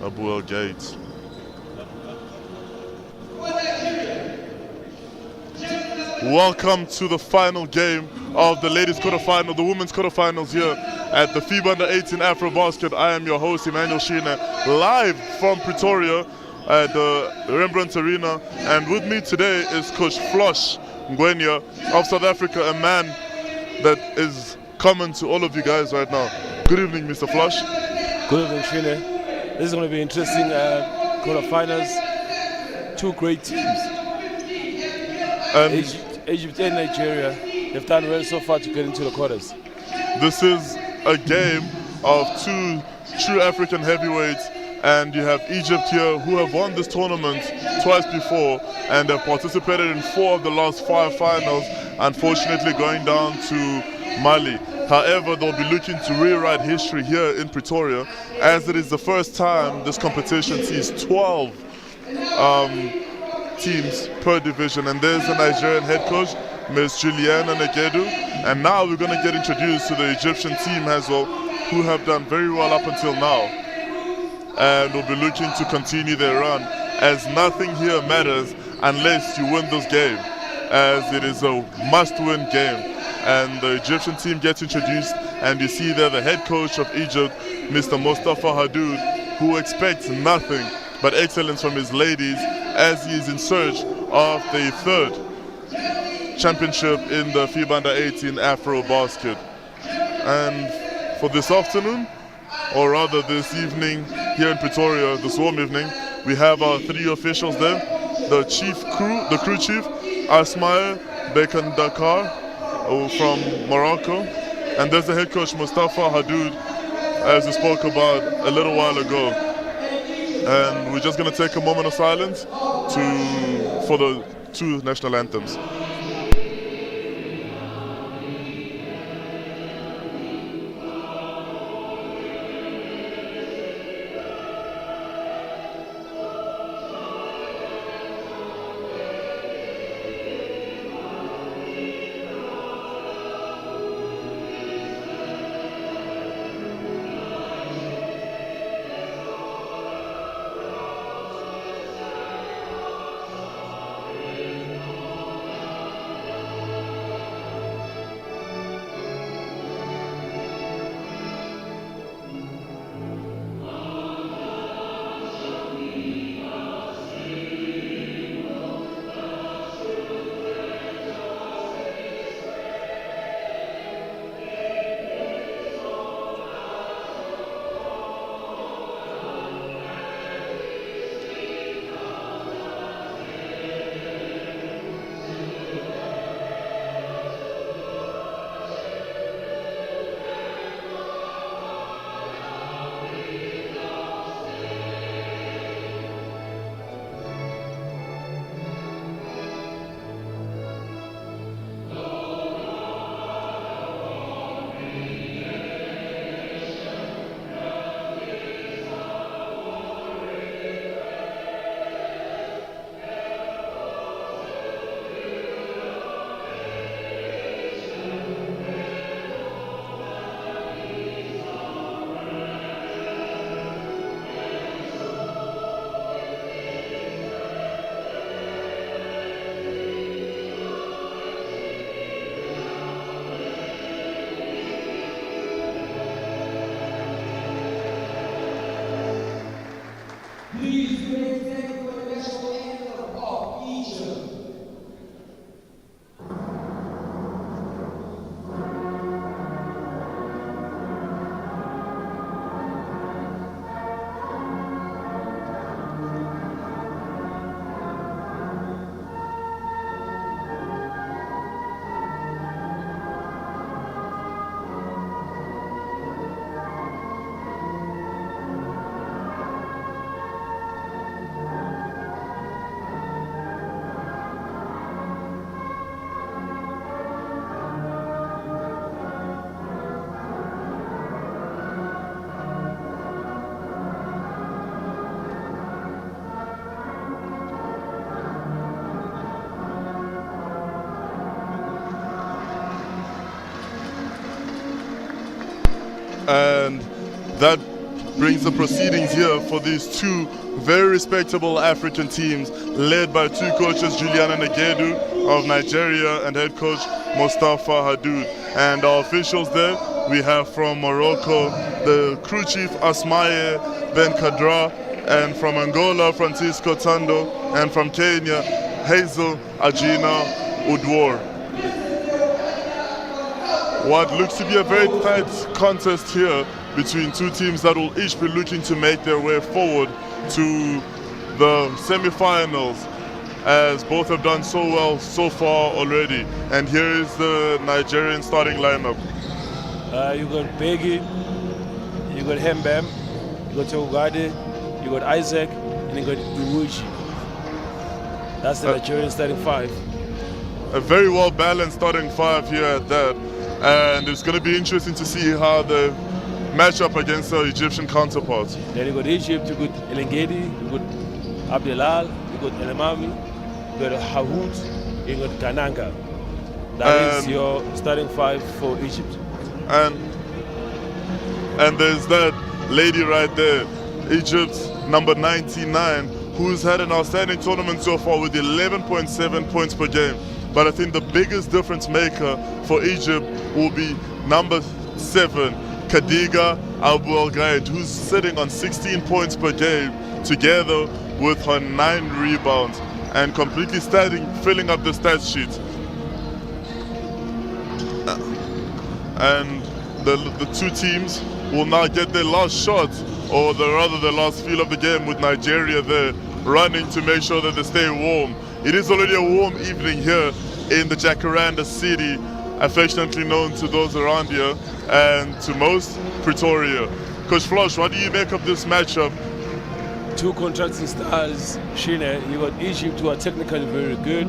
Abu El Gates. Welcome to the final game of the ladies quarterfinal, the women's quarterfinals here at the FIBA U18 AfroBasket. I am your host, Emmanuel Sheena, live from Pretoria at the Rembrandt Arena. And with me today is Coach Flosh Ngwenya of South Africa, a man that is common to all of you guys right now. Good evening, Mr. Flosh. Good evening, Sheena. This is going to be interesting quarterfinals. Two great teams. Egypt and Nigeria, they've done well so far to get into the quarters. This is a game of two true African heavyweights, and you have Egypt here who have won this tournament twice before and have participated in 4 of the last 5 finals, unfortunately going down to Mali. However, they'll be looking to rewrite history here in Pretoria, as it is the first time this competition sees 12 teams per division. And there's the Nigerian head coach, Ms. Juliana Negedu. And now we're going to get introduced to the Egyptian team as well, who have done very well up until now. And will be looking to continue their run, as nothing here matters unless you win this game, as it is a must-win game. And the Egyptian team gets introduced, and you see there the head coach of Egypt, Mr. Mustafa Hadoud, who expects nothing but excellence from his ladies, as he is in search of the 3rd championship in the FIBA U18 AfroBasket. And for this afternoon, or rather this evening here in Pretoria, the Swarm evening, we have our 3 officials there. The crew chief, Asmael Bekandakar from Morocco, and there's the head coach Mustafa Hadoud, as we spoke about a little while ago. And we're just going to take a moment of silence for the 2 national anthems. And that brings the proceedings here for these two very respectable African teams, led by two coaches, Juliana Negedu of Nigeria and head coach Mustafa Hadoud. And our officials there, we have from Morocco, the crew chief Asmaye Ben Kadra, and from Angola, Francisco Tando, and from Kenya, Hazel Ajina Udwar. What looks to be a very tight contest here between two teams that will each be looking to make their way forward to the semi-finals, as both have done so well so far already. And here is the Nigerian starting lineup. You got Begi, you got Hembem, you got Togade, you got Isaac, and you got Iwuji. That's the Nigerian starting five. A very well balanced starting five here at that. And it's going to be interesting to see how they match up against their Egyptian counterparts. Then you got Egypt, you got Elengedi, you got Abdelal, you got Elamami, you got Hahoud, you got Kananga. That is your starting five for Egypt. And there's that lady right there, Egypt's number 99, who's had an outstanding tournament so far with 11.7 points per game. But I think the biggest difference maker for Egypt will be number 7, Khadija Abu Al-Ghaid, who's sitting on 16 points per game together with her 9 rebounds and completely filling up the stat sheet. And the two teams will now get their last shot, or rather the last feel of the game, with Nigeria there running to make sure that they stay warm. It is already a warm evening here in the Jacaranda city, affectionately known to those around here and to most, Pretoria. Coach Flosh, what do you make of this matchup? Two contrasting styles, Shine. You got Egypt, who are technically very good.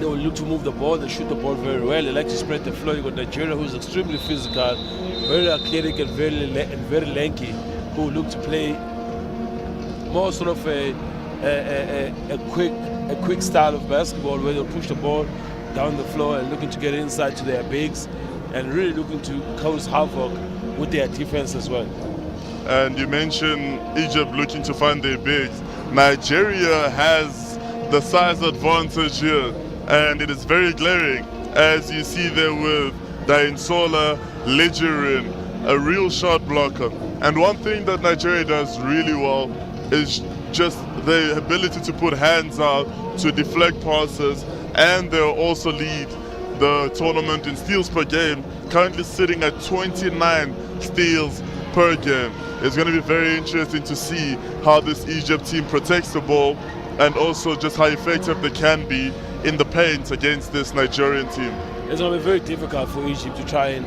They will look to move the ball, they shoot the ball very well, they like to spread the floor. You got Nigeria, who's extremely physical, very athletic and very lanky, who look to play more sort of a quick style of basketball, where they'll push the ball down the floor and looking to get inside to their bigs and really looking to cause havoc with their defense as well. And you mentioned Egypt looking to find their bigs. Nigeria has the size advantage here, and it is very glaring, as you see there with Dainsola Legerin, a real shot blocker. And one thing that Nigeria does really well is just the ability to put hands out, to deflect passes, and they'll also lead the tournament in steals per game, currently sitting at 29 steals per game. It's going to be very interesting to see how this Egypt team protects the ball, and also just how effective they can be in the paint against this Nigerian team. It's going to be very difficult for Egypt to try and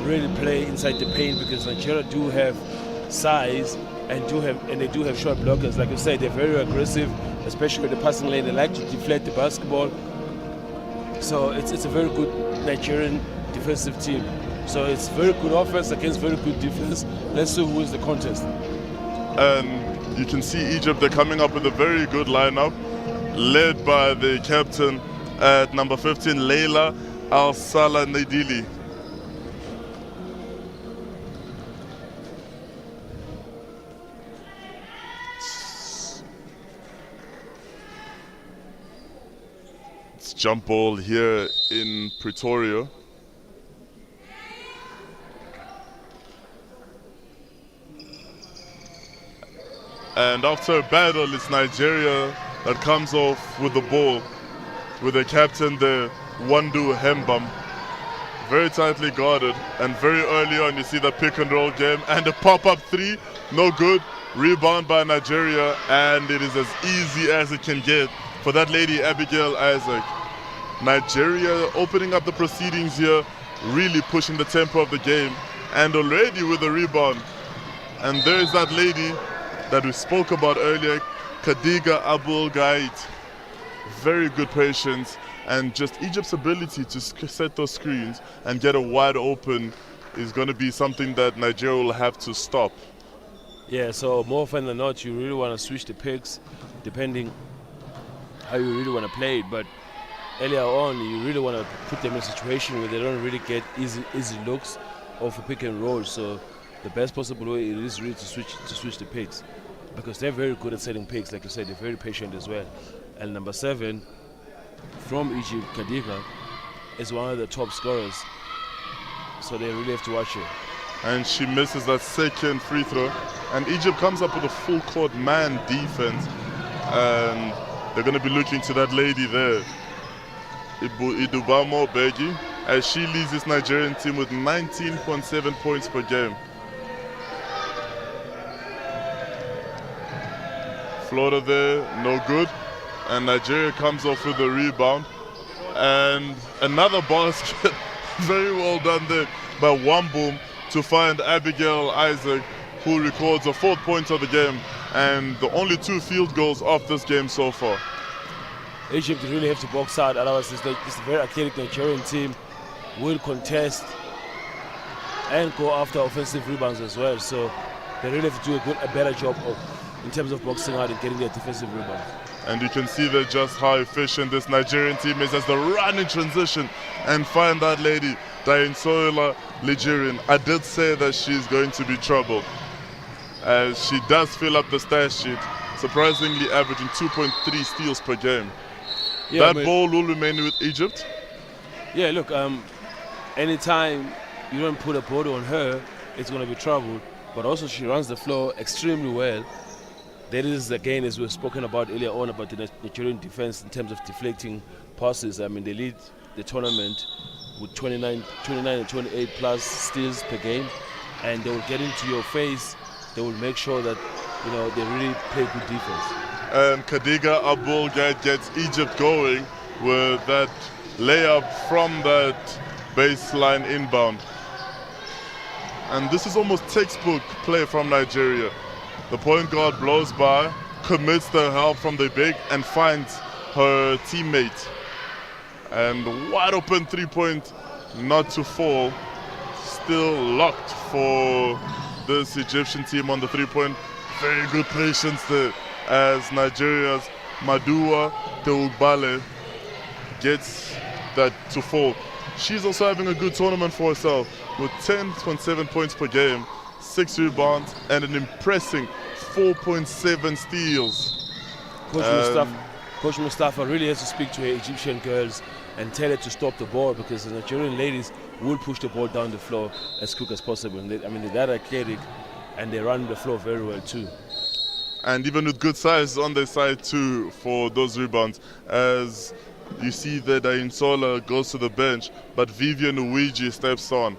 really play inside the paint, because Nigeria do have size and they do have short blockers. Like you said, they're very aggressive, especially with the passing lane. They like to deflect the basketball. So it's a very good Nigerian defensive team. So it's very good offense against very good defense. Let's see who wins the contest. And you can see Egypt, they're coming up with a very good lineup, led by the captain at number 15, Leila Al-Salah Nadili. It's jump ball here in Pretoria. And after a battle, it's Nigeria that comes off with the ball, with the captain there, Wandu Hembam. Very tightly guarded, and very early on you see the pick and roll game, and the pop-up three, no good. Rebound by Nigeria, and it is as easy as it can get for that lady Abigail Isaac. Nigeria opening up the proceedings here, really pushing the tempo of the game, and already with a rebound. And there's that lady that we spoke about earlier, Khadija Abul Ghaid. Very good patience, and just Egypt's ability to set those screens and get a wide open is going to be something that Nigeria will have to stop. Yeah, so more often than not, you really want to switch the picks depending how you really want to play it. But earlier on, you really want to put them in a situation where they don't really get easy looks off a pick and roll. So the best possible way it is really to switch the picks, because they're very good at setting picks. Like you said, they're very patient as well. And number 7 from Egypt, Kadiga, is one of the top scorers, so they really have to watch it. And she misses that second free throw, and Egypt comes up with a full court man defense, and they're going to be looking to that lady there, Idubamo Begi, as she leads this Nigerian team with 19.7 points per game. Floater there, no good, and Nigeria comes off with a rebound, and another basket. Very well done there by Wambum to find Abigail Isaac, who records a 4th point of the game and the only 2 field goals of this game so far. Egypt really have to box out, otherwise this a very athletic Nigerian team will contest and go after offensive rebounds as well. So they really have to do a better job in terms of boxing out and getting their defensive rebounds. And you can see there just how efficient this Nigerian team is as they run in transition and find that lady, Dainsoila Ligerian. I did say that she's going to be trouble, as she does fill up the stat sheet, surprisingly averaging 2.3 steals per game. Yeah, that ball will remain with Egypt. Yeah, look, anytime you don't put a ball on her, it's going to be trouble. But also she runs the floor extremely well. That is, again, as we've spoken about earlier on, about the Nigerian defense in terms of deflecting passes. I mean, they lead the tournament with 29 and 28 plus steals per game, and they will get into your face. They will make sure that, you know, they really play good defense. And Kadiga Abulgad gets Egypt going with that layup from that baseline inbound. And this is almost textbook play from Nigeria. The point guard blows by, commits the help from the big, and finds her teammate. And wide open 3-point, not to fall. Still locked for this Egyptian team on the 3-point. Very good patience there as Nigeria's Madua Teubale gets that to fall. She's also having a good tournament for herself with 10.7 points per game, 6 rebounds, and an impressive 4.7 steals. Coach Mustafa really has to speak to her Egyptian girls and tell her to stop the ball, because the Nigerian ladies will push the ball down the floor as quick as possible. And they're that athletic, and they run the floor very well too. And even with good size on their side too for those rebounds, as you see that Insola goes to the bench, but Vivian Uwiji steps on.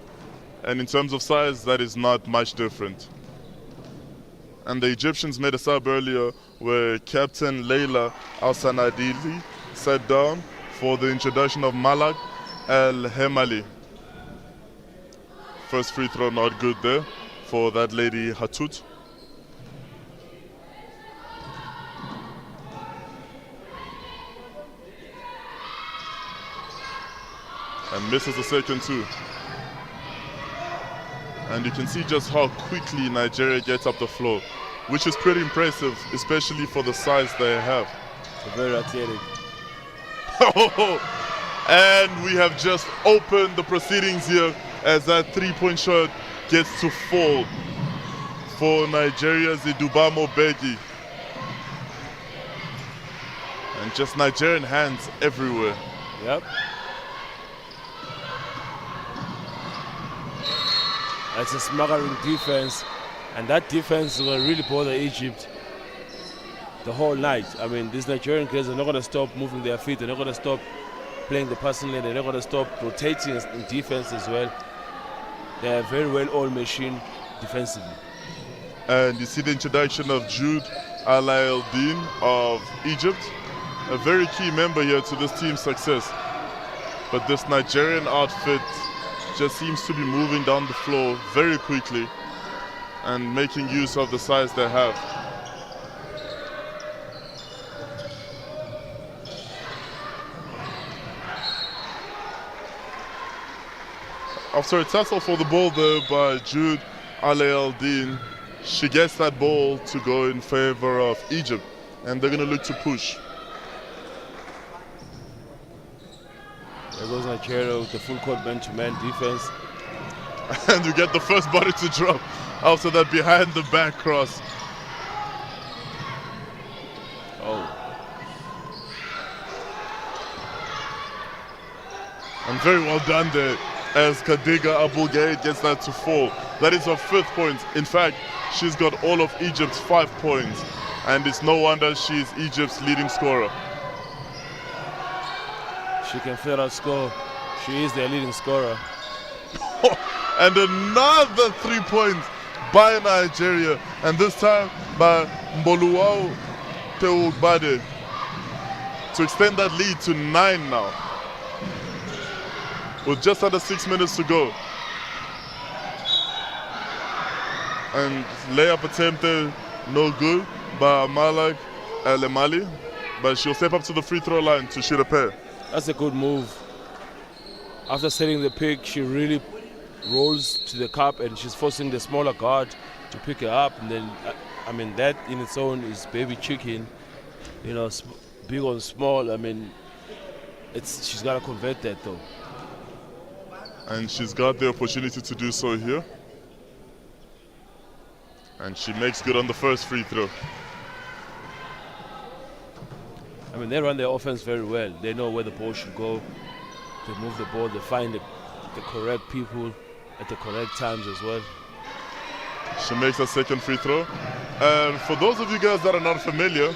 And in terms of size, that is not much different. And the Egyptians made a sub earlier where Captain Leila Al-Sanadili sat down for the introduction of Malak El-Hemali. First free throw not good there for that lady Hatut. And misses the second too. And you can see just how quickly Nigeria gets up the floor, which is pretty impressive, especially for the size they have. Very athletic. And we have just opened the proceedings here as that 3-point shot gets to fall for Nigeria's Idubamo Begi. And just Nigerian hands everywhere. Yep. It's a smothering defense, and that defense will really bother Egypt the whole night. I mean, these Nigerian girls are not going to stop moving their feet. They're not going to stop playing the passing lane. They're not going to stop rotating in defense as well. They are very well oiled machine defensively. And you see the introduction of Jude Alaeldin of Egypt, a very key member here to this team's success. But this Nigerian outfit just seems to be moving down the floor very quickly and making use of the size they have. After a tussle for the ball there by Jude Alaeldin, she gets that ball to go in favor of Egypt, and they're going to look to push. There goes Nigeria with the full court man-to-man defense. And you get the first body to drop after that behind the back cross. Oh. And very well done there as Khadija Abou-Gaid gets that to 4. That is her 5th point. In fact, she's got all of Egypt's 5 points. And it's no wonder she's Egypt's leading scorer. She can flat out score. She is their leading scorer. And another 3 points by Nigeria. And this time by Mboluwao Teogbade to extend that lead to 9 now, with just under 6 minutes to go. And layup attempted, no good by Malak Alemali, but she'll step up to the free throw line to shoot a pair. That's a good move. After setting the pick, she really rolls to the cup and she's forcing the smaller guard to pick her up. And then, I mean, that in its own is baby chicken. You know, big on small. I mean, she's got to convert that though. And she's got the opportunity to do so here. And she makes good on the first free throw. I mean, they run their offense very well. They know where the ball should go. They move the ball. They find the correct people at the correct times as well. She makes a second free throw. And for those of you guys that are not familiar,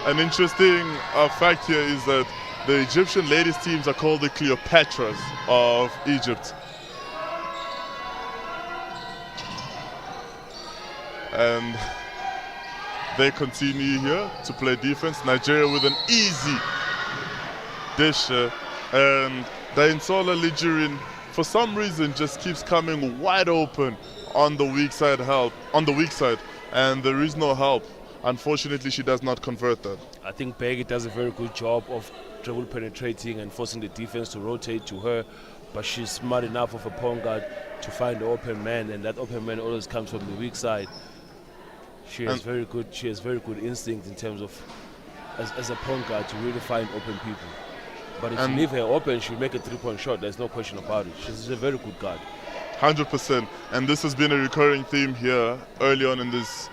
an interesting fact here is that the Egyptian ladies teams are called the Cleopatras of Egypt. And they continue here to play defense. Nigeria with an easy dish. And Dainsola Lijirin, for some reason, just keeps coming wide open on the weak side and there is no help. Unfortunately, she does not convert that. I think Peggy does a very good job of dribble penetrating and forcing the defense to rotate to her, but she's smart enough of a point guard to find the open man, and that open man always comes from the weak side. She has very good instinct in terms of as a point guard to really find open people. But if you leave her open, she'll make a 3-point shot. There's no question about it. She's a very good guard. 100%. And this has been a recurring theme here early on in this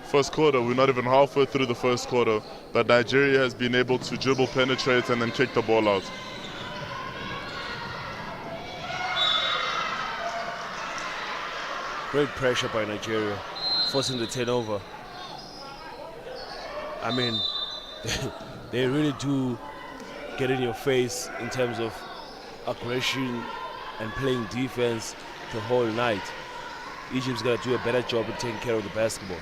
first quarter. We're not even halfway through the first quarter, but Nigeria has been able to dribble, penetrate, and then kick the ball out. Great pressure by Nigeria, forcing the turnover. I mean, they really do get in your face in terms of aggression and playing defense the whole night. Egypt's got to do a better job of taking care of the basketball.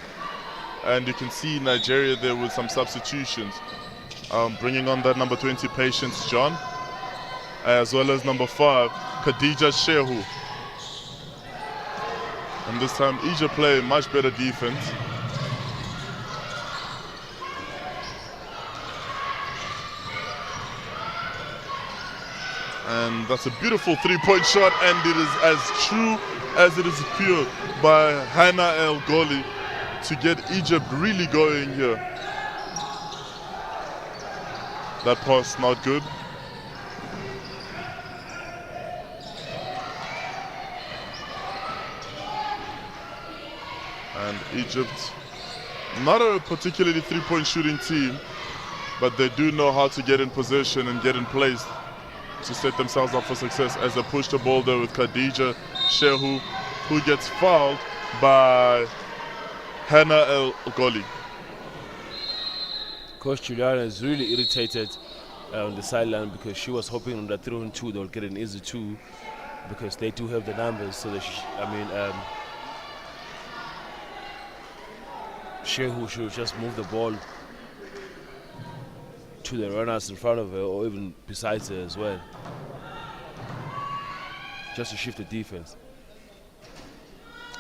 And you can see Nigeria there with some substitutions. Bringing on that number 20, Patience John, as well as number 5, Khadija Shehu. And this time Egypt play much better defense. And that's a beautiful 3-point shot, and it is as true as it is pure by Hannah El Gholi to get Egypt really going here. That pass not good. And Egypt, not a particularly 3-point shooting team, but they do know how to get in position and get in place to set themselves up for success as they push the ball there with Khadija Shehu, who gets fouled by Hannah El Gholi. Coach Juliana is really irritated on the sideline because she was hoping on that 3-on-2 they'll get an easy 2 because they do have the numbers. So that Shehu should just move the ball to the runners in front of her or even besides her as well, just to shift the defense.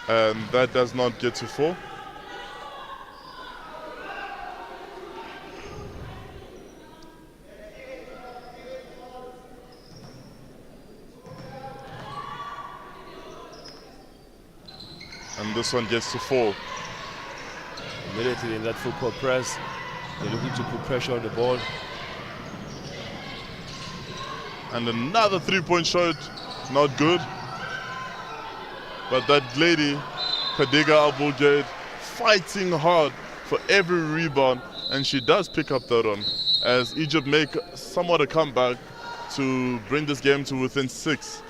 And that does not get to 4. And this one gets to 4. Immediately in that full court press, they're looking to put pressure on the ball. And another 3-point shot, not good. But that lady Kadiga Abulgate fighting hard for every rebound, and she does pick up that one as Egypt make somewhat a comeback to bring this game to within 6.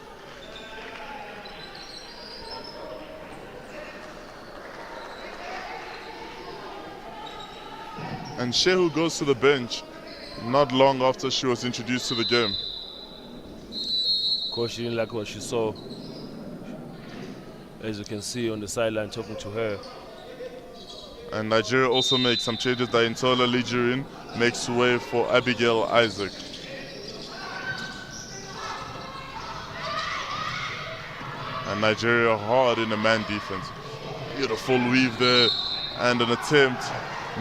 And Shehu goes to the bench not long after she was introduced to the game. Of course, she didn't like what she saw. As you can see on the sideline talking to her. And Nigeria also makes some changes. Daintola Lijirin makes way for Abigail Isaac. And Nigeria hard in a man defense. Beautiful weave there, and an attempt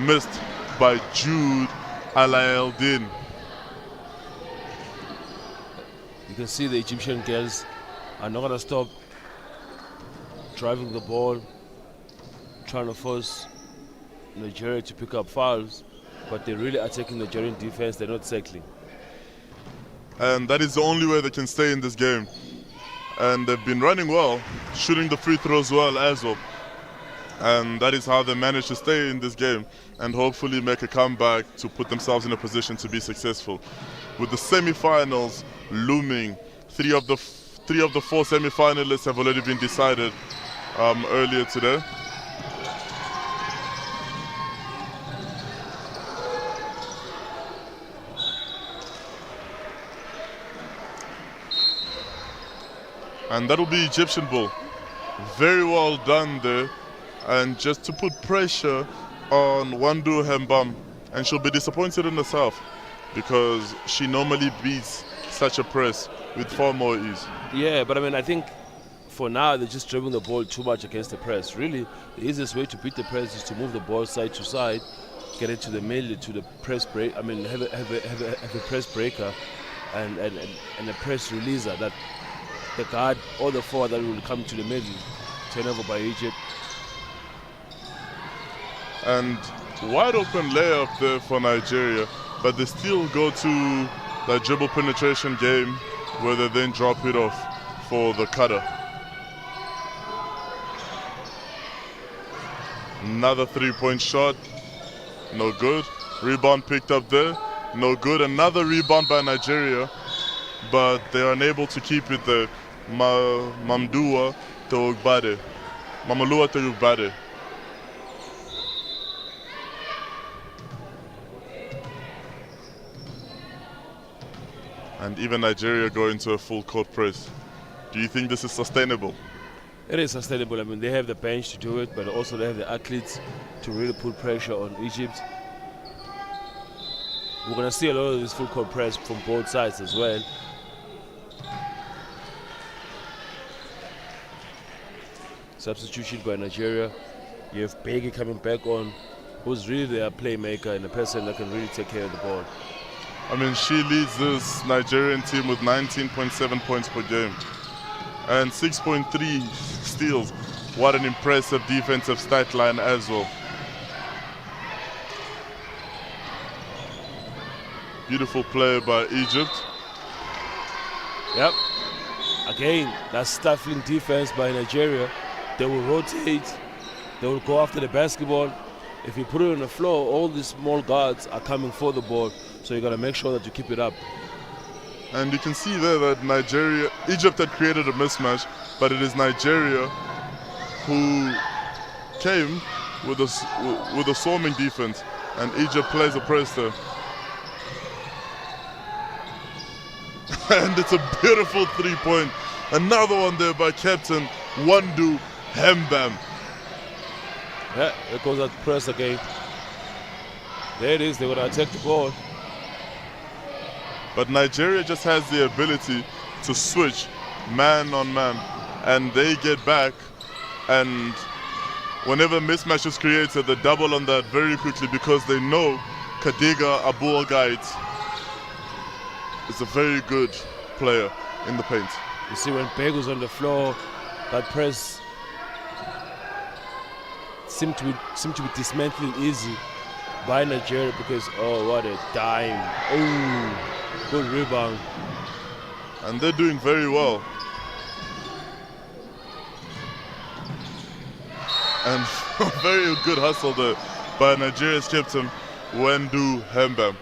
missed by Jude Alaeldin. You can see the Egyptian girls are not going to stop driving the ball, trying to force Nigeria to pick up fouls, but they really are taking the Nigerian defense. They're not cycling. And that is the only way they can stay in this game. And they've been running well, shooting the free throws well as well. And that is how they managed to stay in this game and hopefully make a comeback to put themselves in a position to be successful. With the semi-finals looming, three of the 4 semi-finalists have already been decided earlier today. And that'll be Egyptian ball. Very well done there. And just to put pressure on Wandu Hembam. And she'll be disappointed in herself because she normally beats such a press with far more ease. Yeah, but I mean, I think for now they're just dribbling the ball too much against the press. Really, the easiest way to beat the press is to move the ball side to side, get it to the middle, to the press break. I mean, have a press breaker and a press releaser that the guard or the forward that will come to the middle. Turnover by Egypt. And wide open layup there for Nigeria, but they still go to the dribble penetration game where they then drop it off for the cutter. Another 3-point shot, no good. Rebound picked up there, no good. Another rebound by Nigeria, but they are unable to keep it there. Mamalua Teugbade. And even Nigeria go into a full court press. Do you think this is sustainable? It is sustainable. I mean, they have the bench to do it, but also they have the athletes to really put pressure on Egypt. We're going to see a lot of this full court press from both sides as well. Substitution by Nigeria. You have Begi coming back on, who's really their playmaker and a person that can really take care of the ball. I mean, she leads this Nigerian team with 19.7 points per game and 6.3 steals. What an impressive defensive stat line as well. Beautiful play by Egypt. Yep. Again, that stifling defense by Nigeria. They will rotate. They will go after the basketball. If you put it on the floor, all these small guards are coming for the ball. So you got to make sure that you keep it up. And you can see there that Egypt had created a mismatch, but it is Nigeria who came with a swarming defense, and Egypt plays a press there. And it's a beautiful 3-point. Another one there by Captain Wandu Hembam. Yeah, there goes that press again. There it is, they're going to attack the ball. But Nigeria just has the ability to switch man on man, and they get back, and whenever a mismatch is created, they double on that very quickly because they know Kadiga Abulgate is a very good player in the paint. You see when Begu's on the floor, that press seemed to be dismantled easy by Nigeria because, oh, what a dime. Oh. Good rebound. And they're doing very well. And very good hustle there by Nigeria's captain, Wendu Hembem.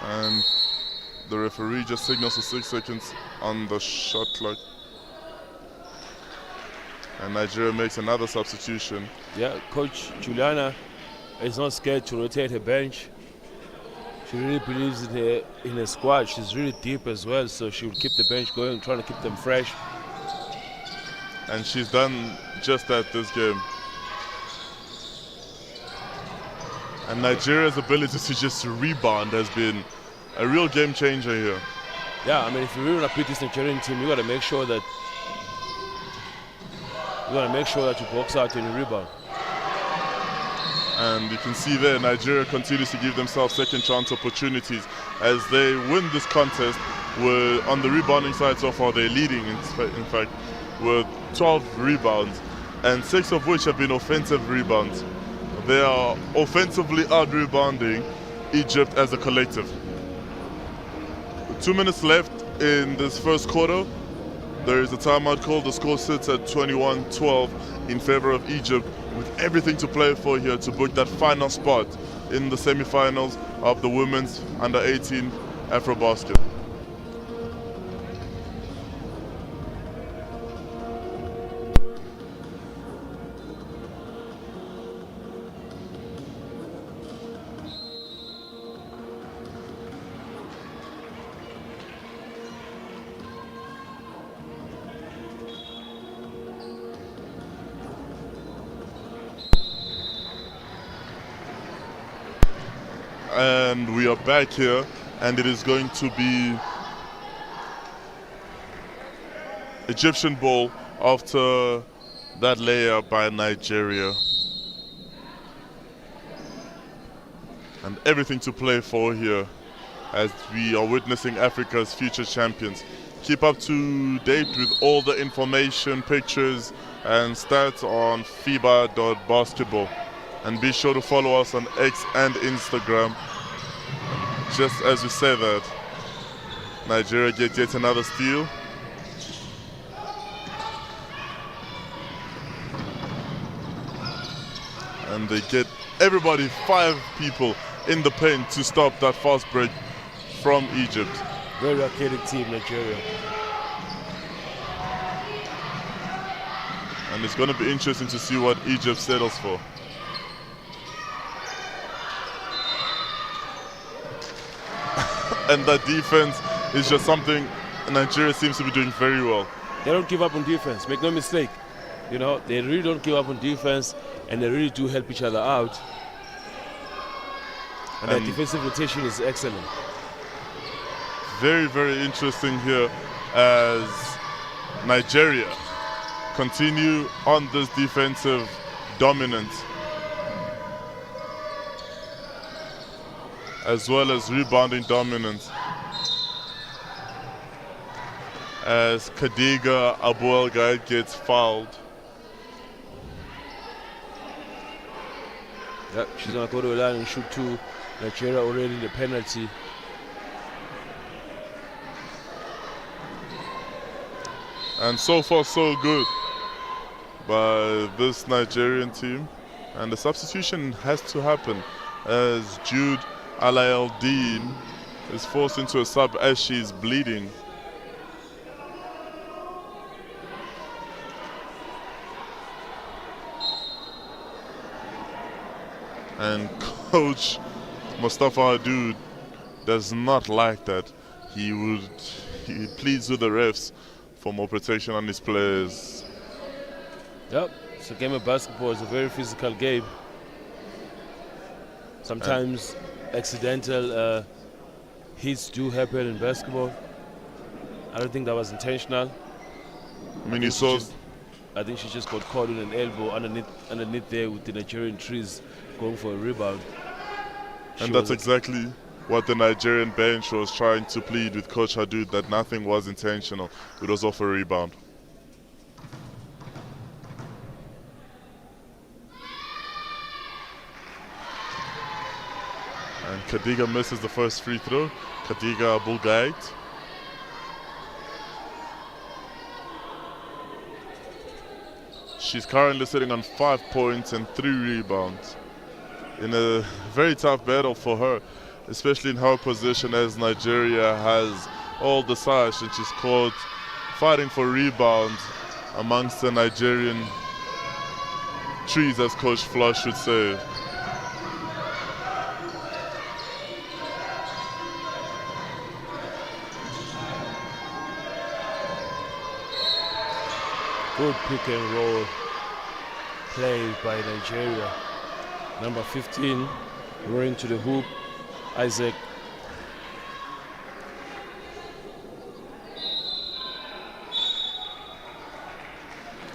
And the referee just signals for 6 seconds on the shot clock. And Nigeria makes another substitution. Yeah, Coach Juliana is not scared to rotate her bench. She really believes in her squad. She's really deep as well, so she will keep the bench going, trying to keep them fresh. And she's done just that this game. And Nigeria's ability to just rebound has been a real game changer here. Yeah, I mean, if you really want to beat this Nigerian team, you got to make sure that you box out when you rebound. And you can see there, Nigeria continues to give themselves second chance opportunities as they win this contest. On the rebounding side so far, they're leading in fact with 12 rebounds, and 6 of which have been offensive rebounds. They are offensively out-rebounding Egypt as a collective. With 2 minutes left in this first quarter, there is a timeout call. The score sits at 21-12 in favor of Egypt, with everything to play for here to book that final spot in the semi-finals of the women's under-18 AfroBasket. And we are back here, and it is going to be Egyptian ball after that layup by Nigeria. And everything to play for here as we are witnessing Africa's future champions. Keep up to date with all the information, pictures and stats on FIBA.basketball. And be sure to follow us on X and Instagram. Just as we say that, Nigeria gets yet another steal. And they get everybody, 5 people in the paint to stop that fast break from Egypt. Very archaic team, Nigeria. And it's going to be interesting to see what Egypt settles for. And that defense is just something Nigeria seems to be doing very well. They don't give up on defense, make no mistake. You know, they really don't give up on defense, and they really do help each other out. And their defensive rotation is excellent. Very, very interesting here as Nigeria continue on this defensive dominance, as well as rebounding dominance, as Khadiga Abu-El-Gaid gets fouled. Yep, she's going to go to the line and shoot 2. Nigeria already in the penalty. And so far so good by this Nigerian team. And the substitution has to happen as Jude Alaeldin is forced into a sub as she's bleeding. And Coach Mustafa Hadoud does not like that. He pleads with the refs for more protection on his players. Yep, it's a game of basketball. It's a very physical game. Sometimes accidental hits do happen in basketball. I don't think that was intentional. I mean, you saw. I think she just got caught with an elbow underneath there with the Nigerian trees going for a rebound. And that's exactly what the Nigerian bench was trying to plead with Coach Hadoud, that nothing was intentional. It was off a rebound. And Kadiga misses the first free throw. Kadiga Bulgait. She's currently sitting on 5 points and 3 rebounds. In a very tough battle for her, especially in her position, as Nigeria has all the size and she's caught fighting for rebounds amongst the Nigerian trees, as Coach Flush would say. Good pick and roll play by Nigeria. Number 15 running to the hoop, Isaac.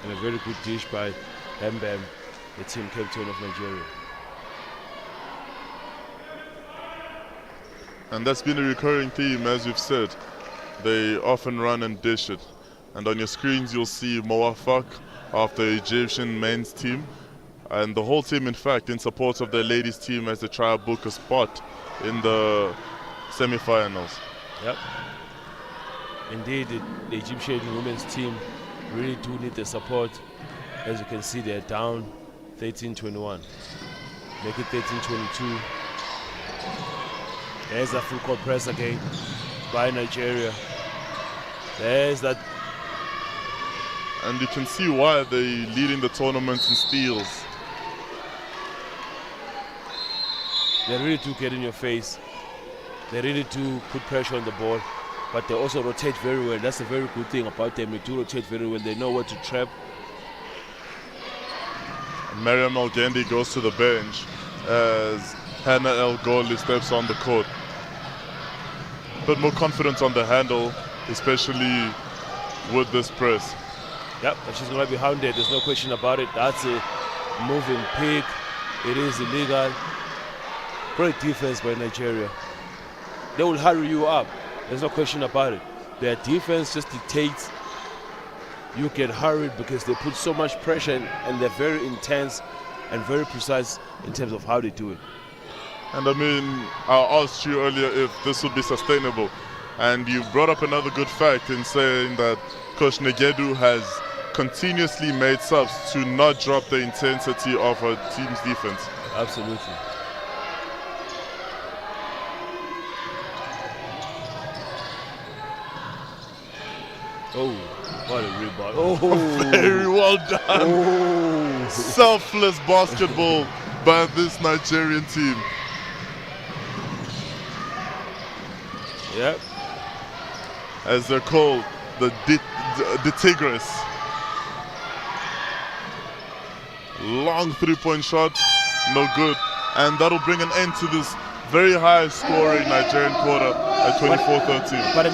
And a very good dish by Bam Bam, the team captain of Nigeria. And that's been a recurring theme, as we've said. They often run and dish it. And on your screens you'll see Moafak of the Egyptian men's team. And the whole team, in fact, in support of the ladies team as they try to book a spot in the semi-finals. Yep. Indeed, the Egyptian women's team really do need the support. As you can see, they're down 13-21. Make it 13-22. There's a full court press again by Nigeria. There's that. And you can see why they're leading the tournament in steals. They really do get in your face. They really do put pressure on the ball, but they also rotate very well. That's a very good thing about them. They do rotate very well. They know what to trap. Mariam Algendi goes to the bench as Hannah El Goli steps on the court. But more confidence on the handle, especially with this press. Yep, and she's going to be hounded. There's no question about it. That's a moving pick. It is illegal. Great defense by Nigeria. They will hurry you up. There's no question about it. Their defense just dictates you get hurried because they put so much pressure and they're very intense and very precise in terms of how they do it. And I mean, I asked you earlier if this would be sustainable. And you brought up another good fact in saying that Coach Negedu has continuously made subs to not drop the intensity of her team's defense. Absolutely. Oh, what a rebound. Oh, very well done. Oh. Selfless basketball by this Nigerian team. Yep. As they're called, the Tigres. Long three-point shot, no good. And that'll bring an end to this very high scoring Nigerian quarter at 24-13. But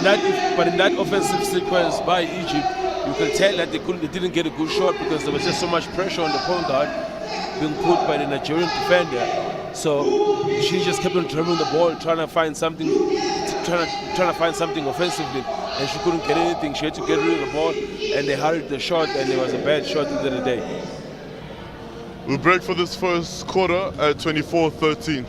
in that offensive sequence by Egypt, you can tell that they didn't get a good shot because there was just so much pressure on the point guard being put by the Nigerian defender. So she just kept on dribbling the ball, trying to find something offensively, and she couldn't get anything. She had to get rid of the ball, and they hurried the shot, and it was a bad shot at the end of the day. We'll break for this first quarter at 24-13.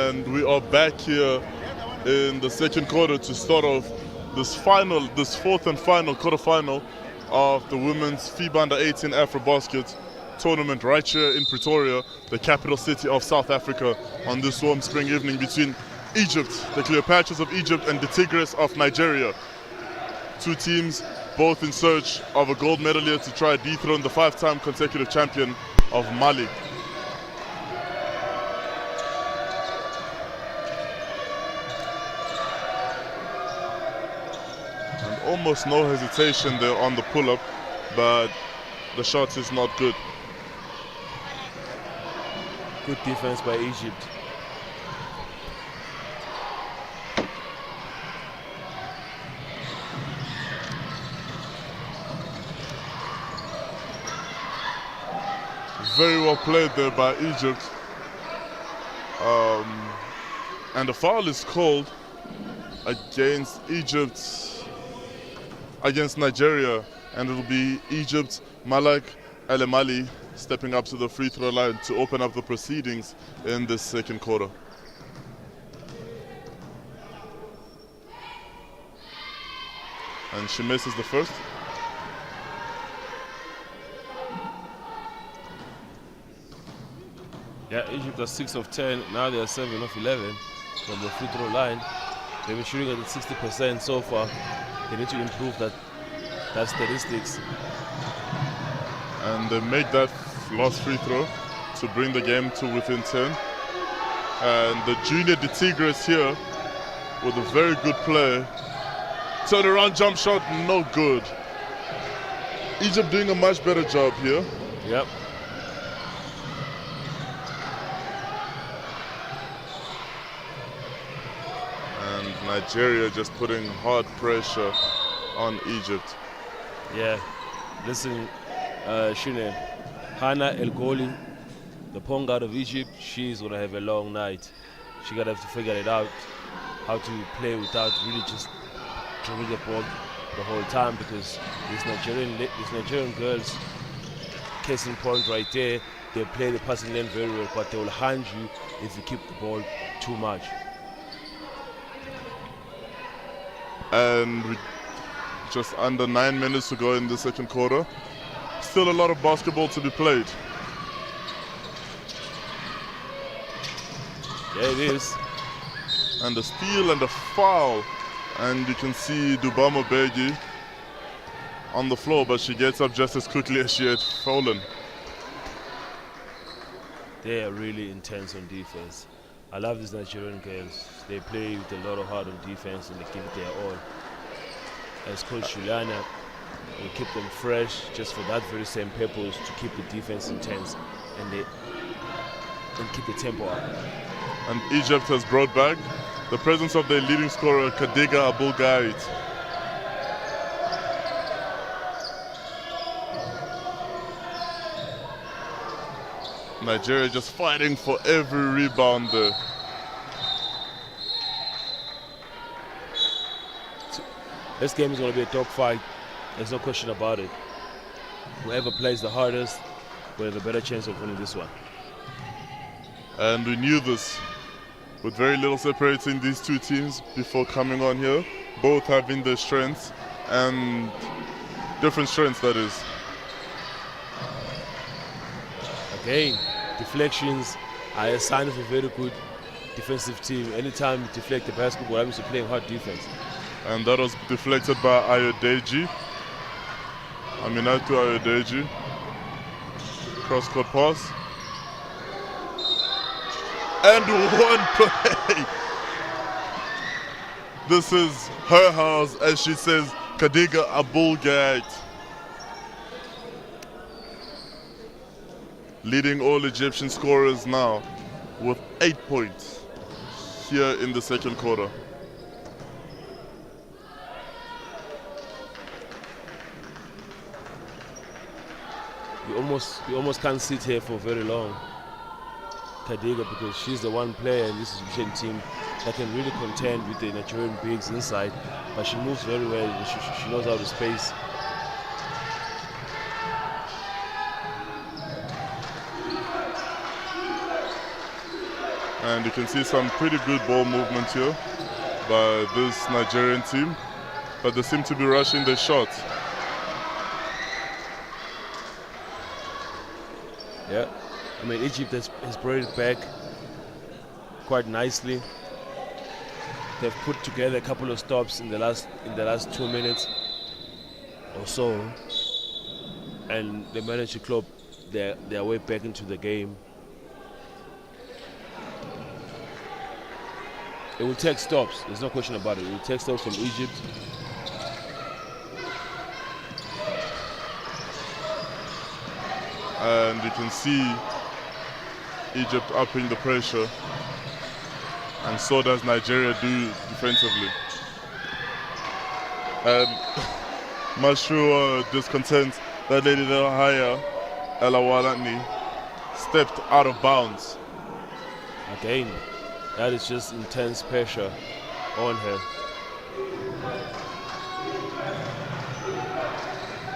And we are back here in the second quarter to start off this fourth and final quarterfinal of the women's FIBA U18 AfroBasket tournament right here in Pretoria, the capital city of South Africa, on this warm spring evening between Egypt, the Cleopatras of Egypt, and the Tigres of Nigeria. Two teams both in search of a gold medal here to try to dethrone the 5-time consecutive champion of Mali. And almost no hesitation there on the pull-up, but the shot is not good. Good defense by Egypt. Very well played there by Egypt. And the foul is called against against Nigeria, and it'll be Egypt Malak Alemali stepping up to the free throw line to open up the proceedings in this second quarter. And she misses the first. Yeah, Egypt are 6 of 10. Now they are 7 of 11 from the free throw line. They've been shooting at 60% so far. They need to improve that statistics. And they make that last free throw to bring the game to within 10. And the junior de Tigres here with a very good play. Turnaround jump shot, no good. Egypt doing a much better job here. Yep. And Nigeria just putting hard pressure on Egypt. Yeah. Listen, Shune, Hannah El Goli, the point guard of Egypt, she's going to have a long night. She's going to have to figure it out, how to play without really just dribbling the ball the whole time, because these Nigerian girls, case in point right there, they play the passing lane very well, but they will hand you if you keep the ball too much. And just under 9 minutes to go in the second quarter. Still a lot of basketball to be played. Yeah, it is. And the steal and the foul. And you can see Dubamo Begi on the floor, but she gets up just as quickly as she had fallen. They are really intense on defense. I love these Nigerian girls. They play with a lot of heart on defense and they give it their all. As Coach Juliana will keep them fresh just for that very same purpose, to keep the defense intense and keep the tempo up. And Egypt has brought back the presence of their leading scorer, Kadiga Abul-Gait. Nigeria just fighting for every rebound there. This game is going to be a top fight. There's no question about it. Whoever plays the hardest will have a better chance of winning this one. And we knew this, with very little separating these two teams before coming on here. Both having their strengths, and different strengths, that is. Again, deflections are a sign of a very good defensive team. Anytime you deflect the basketball, that means you're playing hard defense. And that was deflected by Ayodeji. Aminatu Ayodeji. Cross-court pass. And one play. This is her house, as she says, Kadiga Abul-Gait. Leading all Egyptian scorers now with 8 points here in the second quarter. You almost can't sit here for very long, Kadiga, because she's the one player in this Egyptian team that can really contend with the Nigerian bigs inside, but she moves very well and she knows how to space. And you can see some pretty good ball movement here by this Nigerian team, but they seem to be rushing their shots. Yeah, I mean Egypt has brought it back quite nicely. They've put together a couple of stops in the last 2 minutes or so, and they managed to claw their way back into the game. It will take stops, there's no question about it. It will take stops from Egypt. And you can see Egypt upping the pressure, and so does Nigeria do defensively. And much to discontent, that lady there higher, Ella Walatni, stepped out of bounds. Again, that is just intense pressure on her.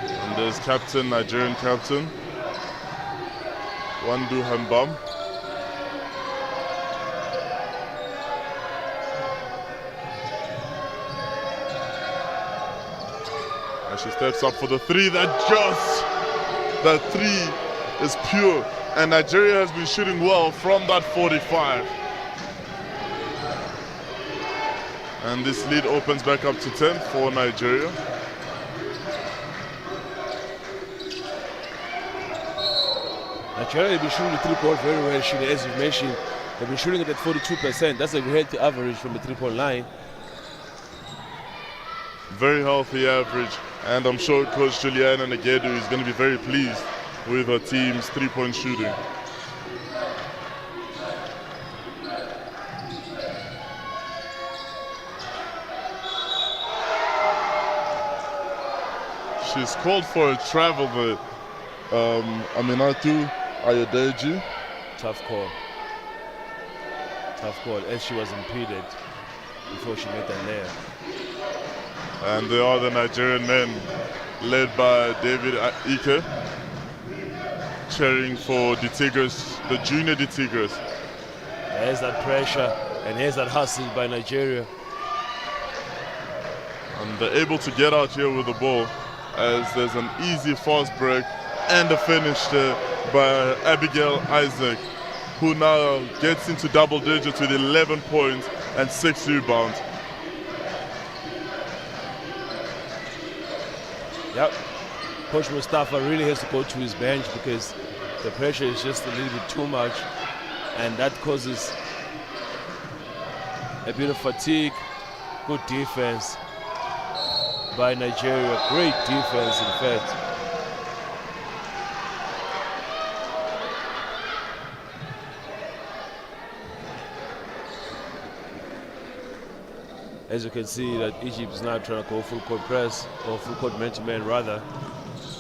And there's captain, Nigerian captain, Wandu Hambam. And she steps up for the three. That three is pure. And Nigeria has been shooting well from that 45. And this lead opens back up to 10 for Nigeria. Nigeria have been shooting the three-point very well, as you mentioned. They've been shooting it at 42%. That's a healthy average from the three-point line. Very healthy average. And I'm sure Coach Juliana Ngedu is going to be very pleased with her team's three-point shooting. She's called for a travel, but Aminatu Ayodeji. Tough call. Tough call, as she was impeded before she made that layup. And they are the Nigerian men, led by David Ike, cheering for the Tigers, the junior Tigers. There's that pressure, and here's that hustle by Nigeria. And they're able to get out here with the ball, as there's an easy fast break and a finish there by Abigail Isaac, who now gets into double digits with 11 points and 6 rebounds. Yep, Coach Mustafa really has to go to his bench because the pressure is just a little bit too much, and that causes a bit of fatigue. Good defense by Nigeria, great defense in fact. As you can see that Egypt is now trying to go full court press, or full court man-to-man rather,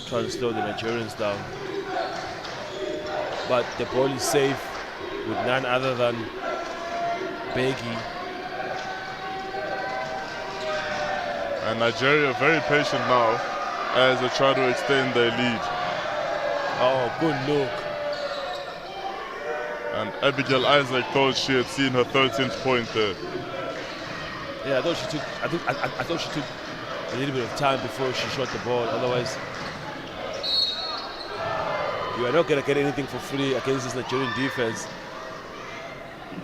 trying to slow the Nigerians down. But the ball is safe with none other than Beggy. And Nigeria very patient now as they try to extend their lead. Oh, good look. And Abigail Isaac thought she had seen her 13th point there. Yeah, I thought she took a little bit of time before she shot the ball. Otherwise, you are not going to get anything for free against this Nigerian defense.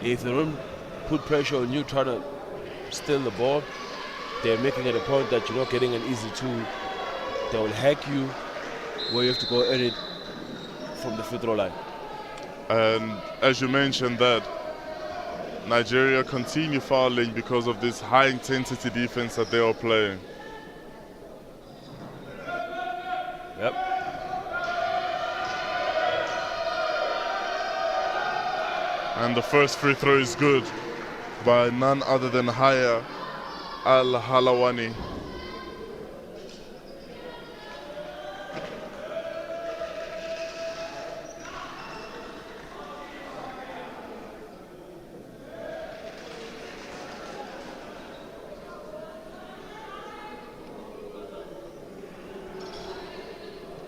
If they don't put pressure on you trying to steal the ball, they're making it a point that you're not getting an easy two. They will hack you where you have to go at it from the free throw line. And as you mentioned that, Nigeria continue fouling because of this high intensity defense that they are playing. Yep. And the first free throw is good by none other than Haya Al-Halawani.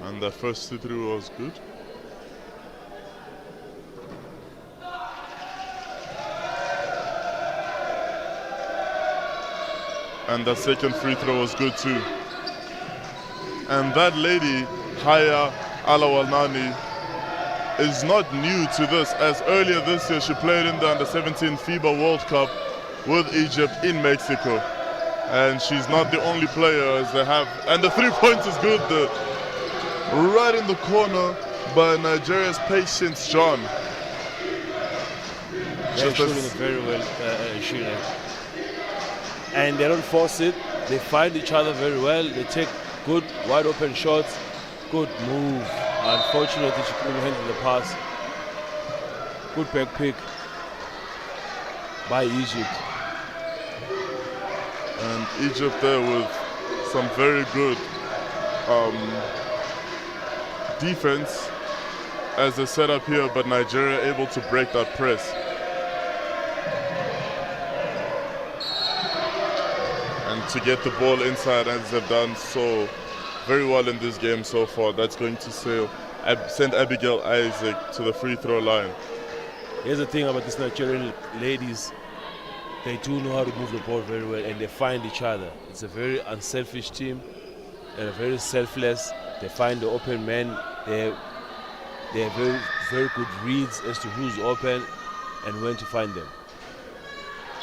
And the first through was good. And the second free throw was good too. And that lady, Haya Alawalnani, is not new to this, as earlier this year she played in the Under-17 FIBA World Cup with Egypt in Mexico. And she's not the only player as they have. And the 3-point is good, right in the corner by Nigeria's Patience John. They're shooting it very well, shooting. And they don't force it. They find each other very well. They take good wide open shots. Good move. Unfortunately, she couldn't handle the pass. Good back pick by Egypt. And Egypt there with some very good defense as they set up here, but Nigeria able to break that press. And to get the ball inside as they've done so very well in this game so far, that's going to send Abigail Isaac to the free throw line. Here's the thing about these Nigerian ladies. They do know how to move the ball very well, and they find each other. It's a very unselfish team. They're very selfless. They find the open man. They have very, very good reads as to who's open and when to find them.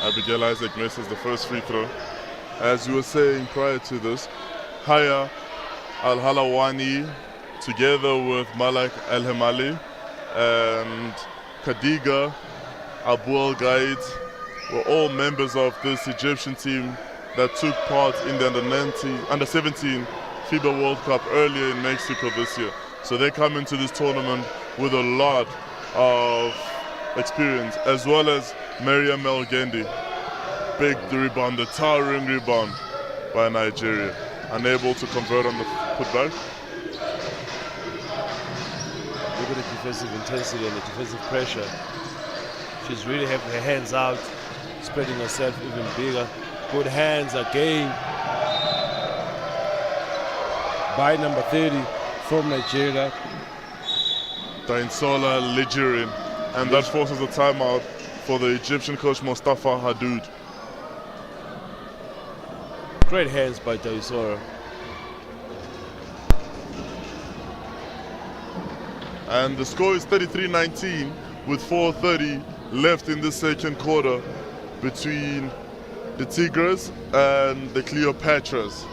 Abigail Isaac misses the first free throw. As you were saying prior to this, Haya Al-Halawani together with Malak Al-Hamali and Khadiga Abu Al-Gaid were all members of this Egyptian team that took part in the Under-17 FIBA World Cup earlier in Mexico this year. So they come into this tournament with a lot of experience, as well as Mariam El Gendi. Big rebound, the towering rebound by Nigeria. Unable to convert on the putback. Look at the defensive intensity and the defensive pressure. She's really having her hands out, spreading herself even bigger. Good hands again by number 30 from Nigeria, Dainsola Lijirin. And that forces a timeout for the Egyptian coach Mustafa Hadoud. Great hands by Dainsola. And the score is 33-19 with 4:30 left in the second quarter between the Tigers and the Cleopatras.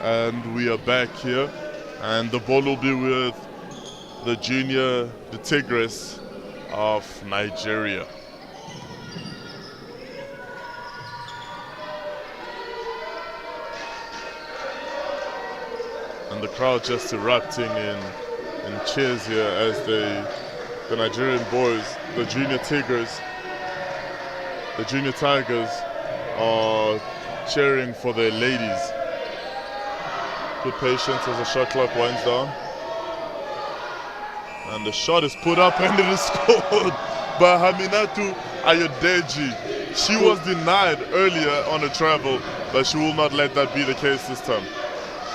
And we are back here, and the ball will be with the Tigres of Nigeria. And the crowd just erupting in cheers here as the Nigerian boys, the junior Tigers are cheering for their ladies. Good patience as the shot clock winds down. And the shot is put up and it is scored by Haminatu Ayodeji. She was denied earlier on a travel, but she will not let that be the case this time.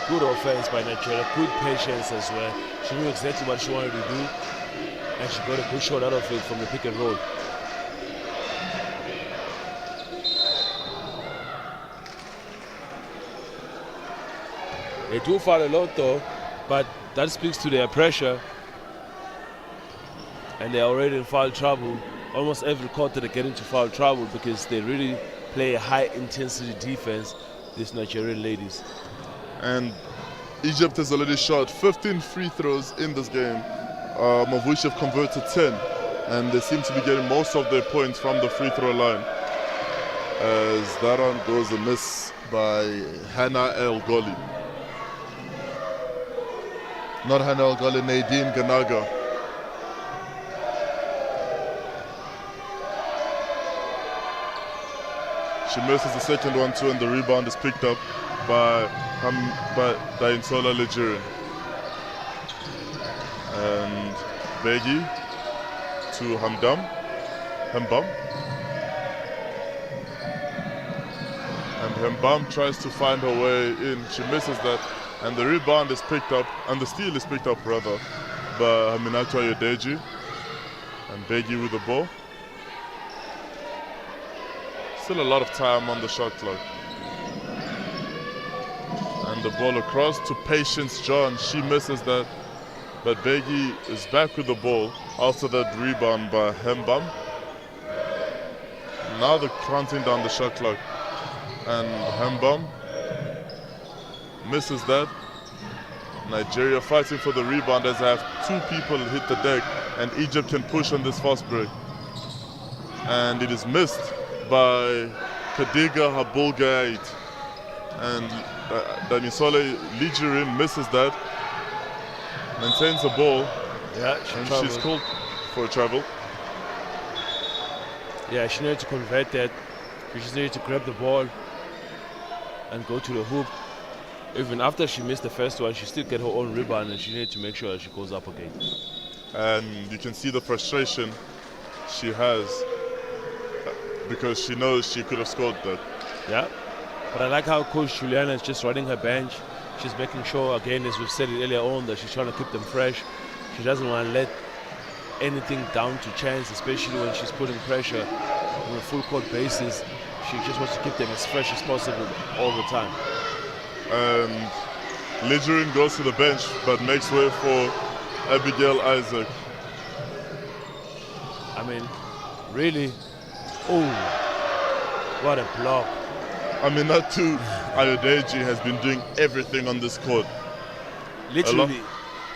Good offense by Nigeria, good patience as well. She knew exactly what she wanted to do, and she got a good shot out of it from the pick and roll. They do foul a lot though, but that speaks to their pressure. And they're already in foul trouble. Almost every quarter they get into foul trouble because they really play a high intensity defense, these Nigerian ladies. And Egypt has already shot 15 free throws in this game, of which have converted 10. And they seem to be getting most of their points from the free throw line. as that one goes a miss by Hannah El Goli. Not Hannah El Goli, Nadine Ganaga. She misses the second one too, and the rebound is picked up by Dainsola Legirin. And Begi to Hembam. And Hembam tries to find her way in. She misses that, and the rebound is picked up, and the steal is picked up rather, by Haminato Ayodeji. And Begi with the ball. Still a lot of time on the shot clock. And the ball across to Patience John. She misses that, but Begi is back with the ball after that rebound by Hembam. Now they're counting down the shot clock, and Hembam misses that. Nigeria fighting for the rebound as I have two people hit the deck, and Egypt can push on this fast break. And it is missed by Kadiga Habulgait, and Danisole Lijirin misses that, maintains the ball, and she's called for a travel. Yeah, she needed to convert that. She just needed to grab the ball and go to the hoop. Even after she missed the first one, she still get her own rebound, and she needed to make sure that she goes up again. And you can see the frustration she has, because she knows she could have scored that. Yeah, but I like how Coach Juliana is just running her bench. She's making sure, again, as we've said it earlier on, that she's trying to keep them fresh. She doesn't want to let anything down to chance, especially when she's putting pressure on a full court basis. She just wants to keep them as fresh as possible all the time. And Ligerin goes to the bench but makes way for Abigail Isaac. I mean, really, oh, what a block. I mean, that too, Ayodeji has been doing everything on this court. Literally,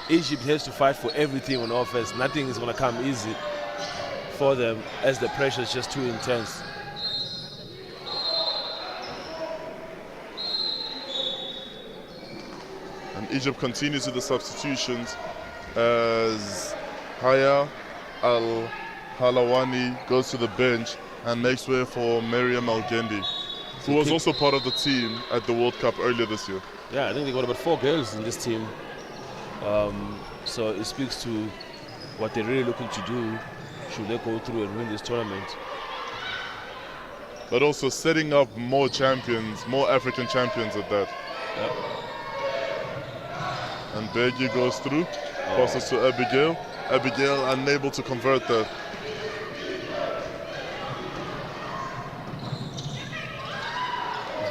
Egypt has to fight for everything on offense. Nothing is going to come easy for them as the pressure is just too intense. And Egypt continues with the substitutions as Haya Al-Halawani goes to the bench and makes way for Miriam Al-Gendi, who was also part of the team at the World Cup earlier this year. Yeah, I think they got about 4 girls in this team. So it speaks to what they're really looking to do should they go through and win this tournament. But also setting up more champions, more African champions at that. Yeah. And Begi goes through, passes to Abigail. Abigail unable to convert that.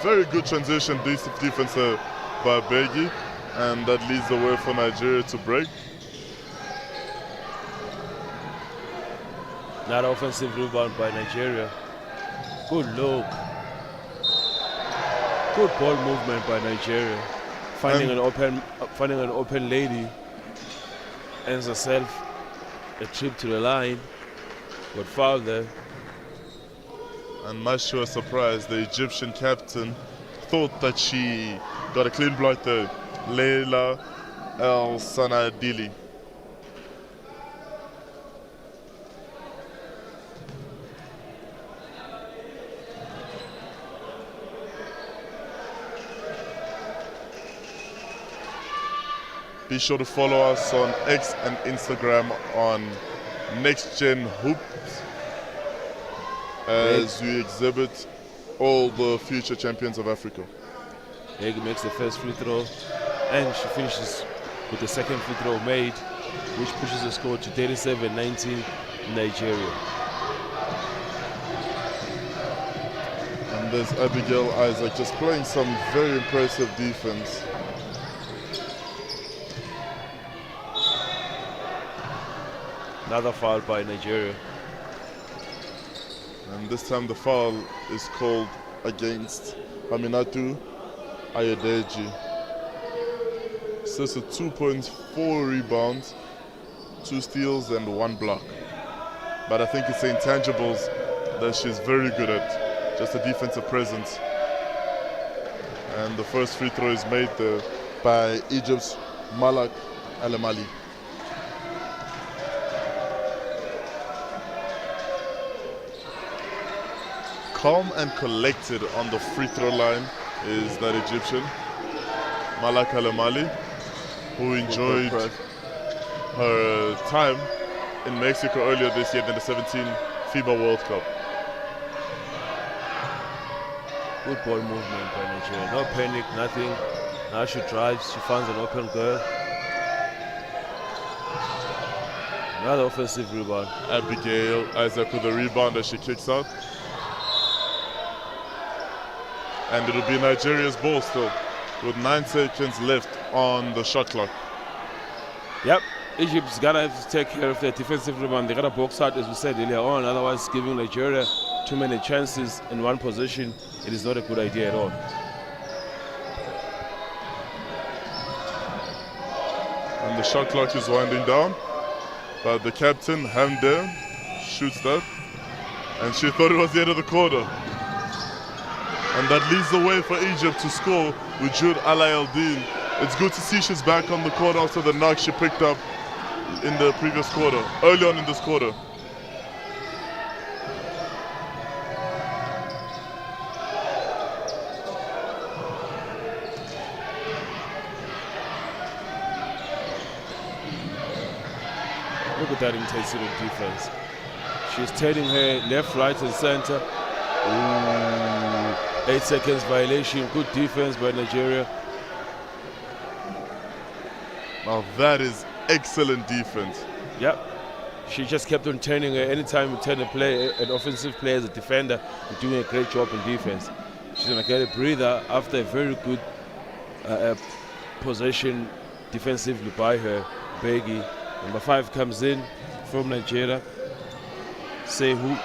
Very good transition defense by Begi, and that leads the way for Nigeria to break. Not offensive rebound by Nigeria. Good look. Good ball movement by Nigeria. Finding an open lady, ends herself a trip to the line, but fouled there. And much to her surprise, the Egyptian captain thought that she got a clean block there. Leila El Sanadili. Be sure to follow us on X and Instagram on NextGen Hoops as we exhibit all the future champions of Africa. Hege makes the first free throw, and she finishes with the second free throw made, which pushes the score to 37-19 Nigeria. And there's Abigail Isaac just playing some very impressive defense. Another foul by Nigeria. And this time the foul is called against Aminatu Ayodeji. Sits at 2 points, 4 rebounds, 2 steals and 1 block. But I think it's the intangibles that she's very good at. just a defensive presence. And the first free throw is made there by Egypt's Malak Al-Amali. Calm and collected on the free throw line is that Egyptian, Malak Al-Amali, who enjoyed her time in Mexico earlier this year in the 17 FIBA World Cup. Good ball movement by Nigeria. No panic, nothing. Now she drives, she finds an open girl. Another offensive rebound. Abigail Isaac with the rebound as she kicks out. And it'll be Nigeria's ball still, with 9 seconds left on the shot clock. Yep, Egypt's gotta have to take care of their defensive rebound. They gotta box out, as we said earlier on. Otherwise, giving Nigeria too many chances in one position, it is not a good idea at all. And the shot clock is winding down, but the captain, Hamdan, shoots that, and she thought it was the end of the quarter. And that leads the way for Egypt to score with Jude Al-Din. It's good to see she's back on the court after the knock she picked up in the previous quarter, early on in this quarter. Look at that intensity of defense. She's turning her left, right, and center. Ooh, 8 seconds violation. Good defense by Nigeria. Now that is excellent defense. Yep. She just kept on turning her. Anytime you turn a play, an offensive player as a defender, you're doing a great job in defense. She's going to get a breather after a very good possession defensively by her, Begi. Number 5 comes in from Nigeria. Shehu.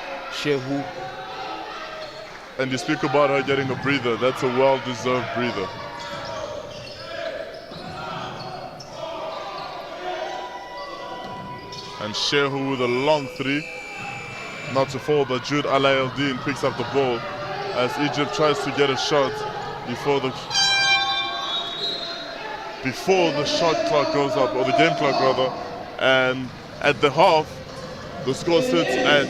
And you speak about her getting a breather. That's a well-deserved breather. And Shehu with a long 3. Not to fall, but Jude Al-Din picks up the ball as Egypt tries to get a shot before the shot clock goes up, or the game clock rather. And at the half, the score sits at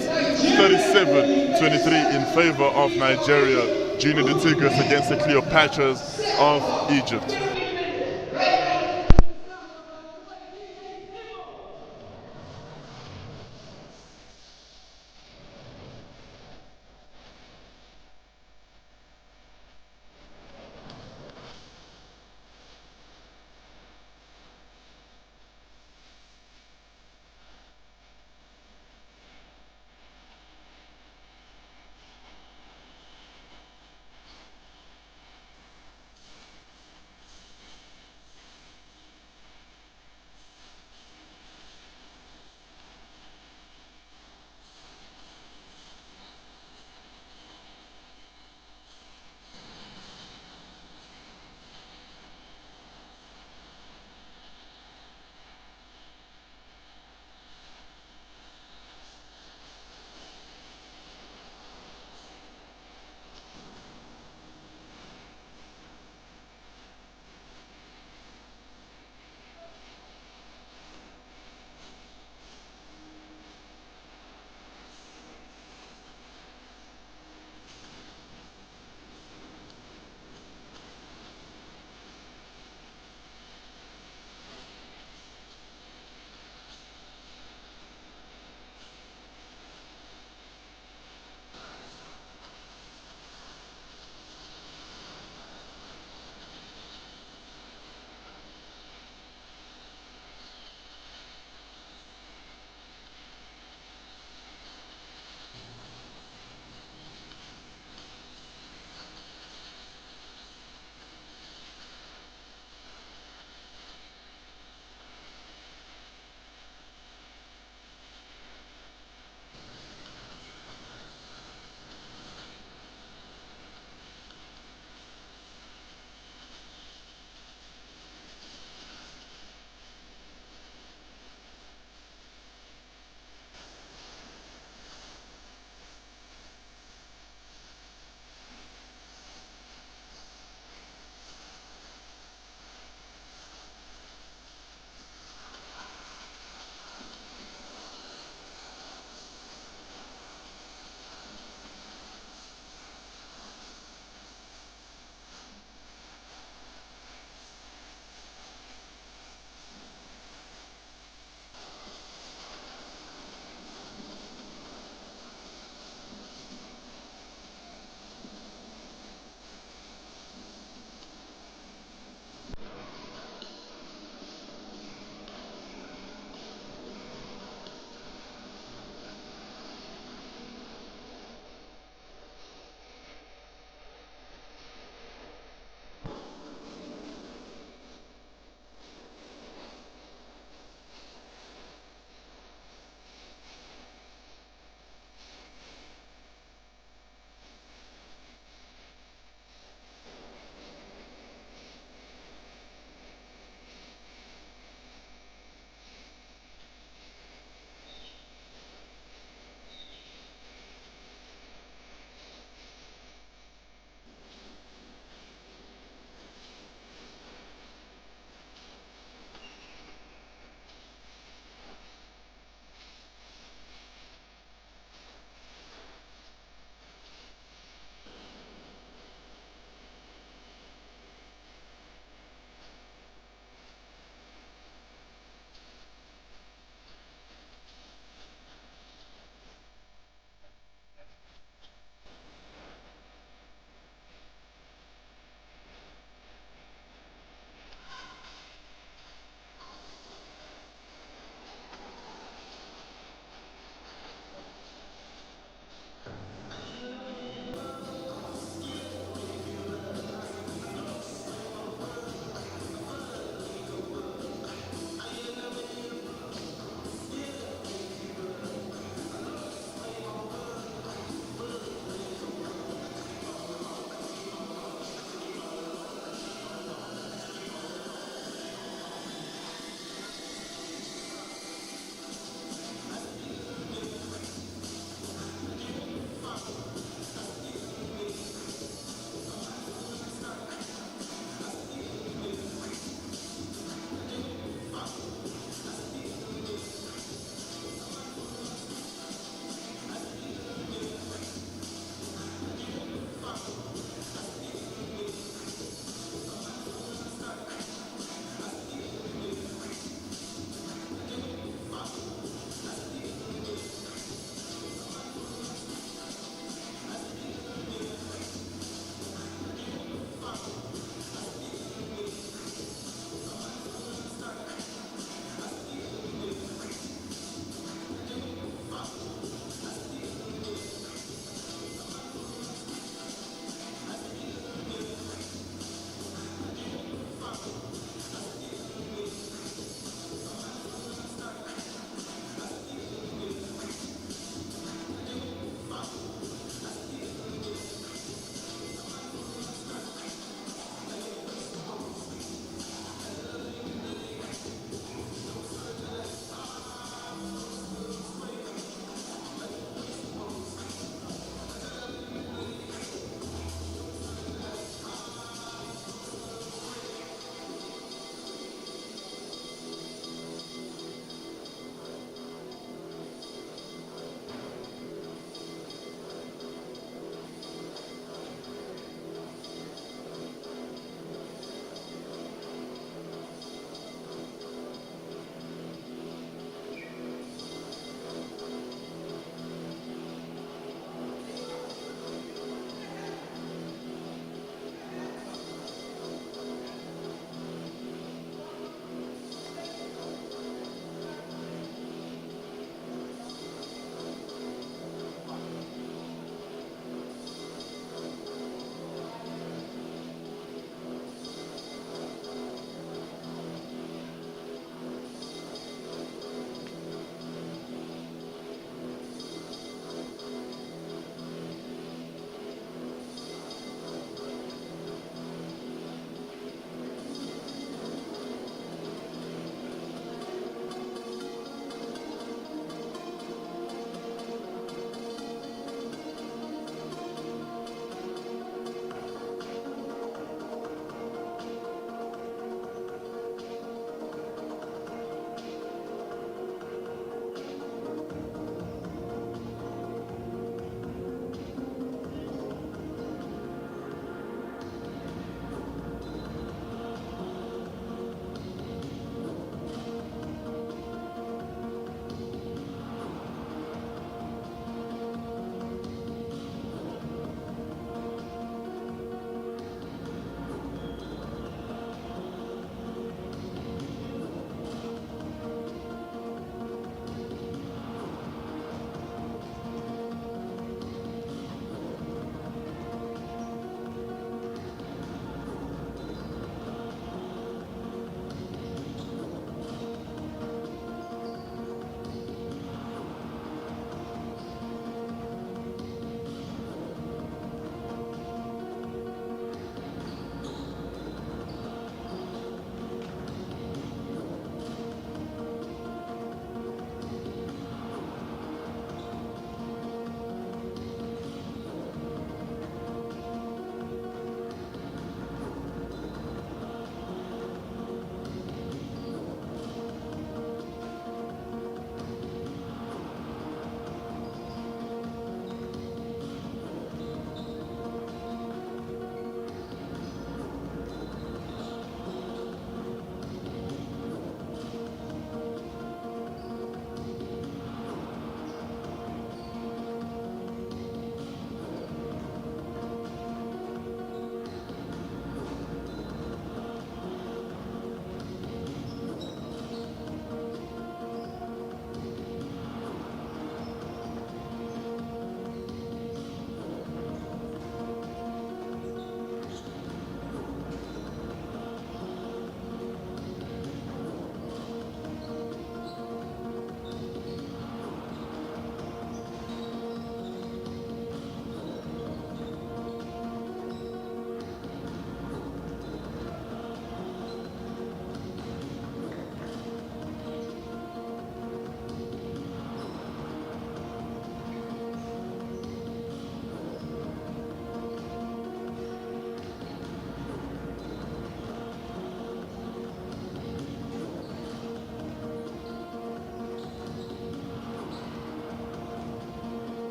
37-23 in favor of Nigeria. Junior the Tigers against the Cleopatras of Egypt.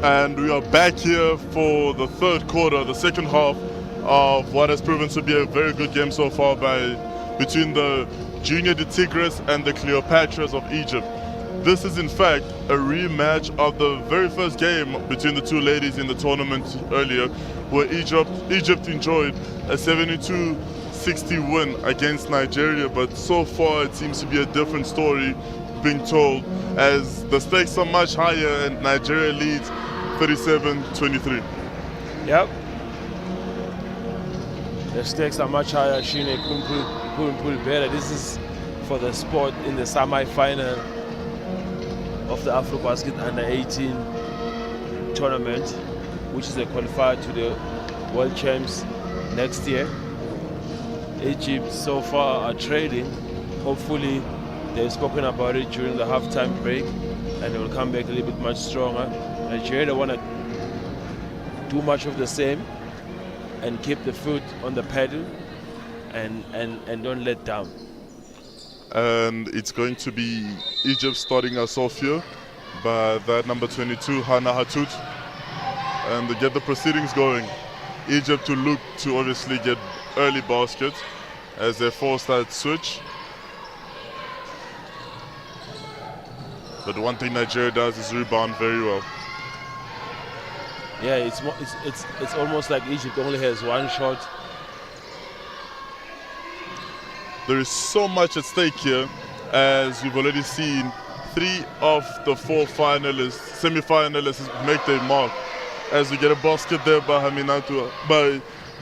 And we are back here for the third quarter, the second half of what has proven to be a very good game so far between the Junior de Tigres and the Cleopatras of Egypt. This is in fact a rematch of the very first game between the two ladies in the tournament earlier, where Egypt enjoyed a 72-60 win against Nigeria, but so far it seems to be a different story being told, as the stakes are much higher and Nigeria leads 37-23. Yep. The stakes are much higher. Shine couldn't pull better. This is for the spot in the semi-final of the AfroBasket Under-18 tournament, which is a qualifier to the World Champs next year. Egypt so far are trading. Hopefully they've spoken about it during the halftime break and they will come back a little bit much stronger. Nigeria want to do much of the same and keep the foot on the pedal and don't let down. And it's going to be Egypt starting us off here by that number 22, Hana Hatut, and they get the proceedings going. Egypt to look to obviously get early basket as they force that switch. But one thing Nigeria does is rebound very well. Yeah, it's almost like Egypt only has one shot. There is so much at stake here, as we've already seen 3 of the 4 semi-finalists make their mark. As we get a basket there by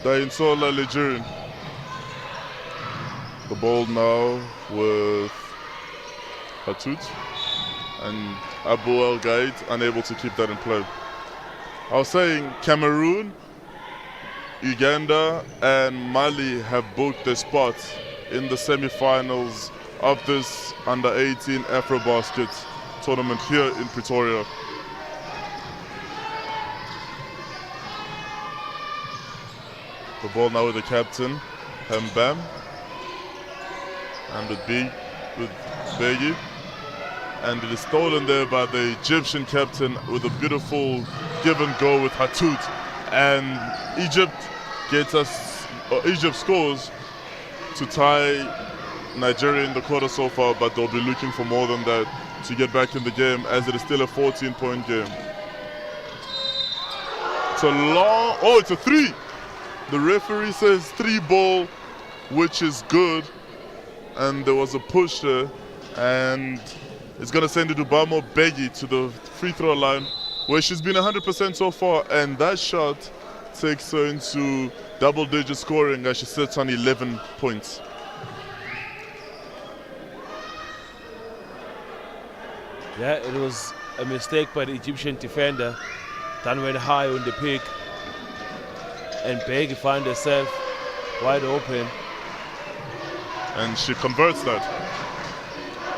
Dainsola Lejeune. The ball now with Hatut, and Abu El Gaid unable to keep that in play. I was saying Cameroon, Uganda and Mali have booked their spots in the semi-finals of this Under-18 AfroBasket tournament here in Pretoria. The ball now with the captain, Hambam, and with Begi. And it is stolen there by the Egyptian captain with a beautiful give and go with Hatut. And Egypt scores to tie Nigeria in the quarter so far, but they'll be looking for more than that to get back in the game, as it is still a 14-point game. It's a 3. The referee says 3 ball, which is good. And there was a push there, and it's going to send it to Bamo Begi to the free throw line, where she's been 100% so far, and that shot takes her into double-digit scoring as she sits on 11 points. Yeah, it was a mistake by the Egyptian defender. That went high on the pick, and Begi found herself wide open. And she converts that,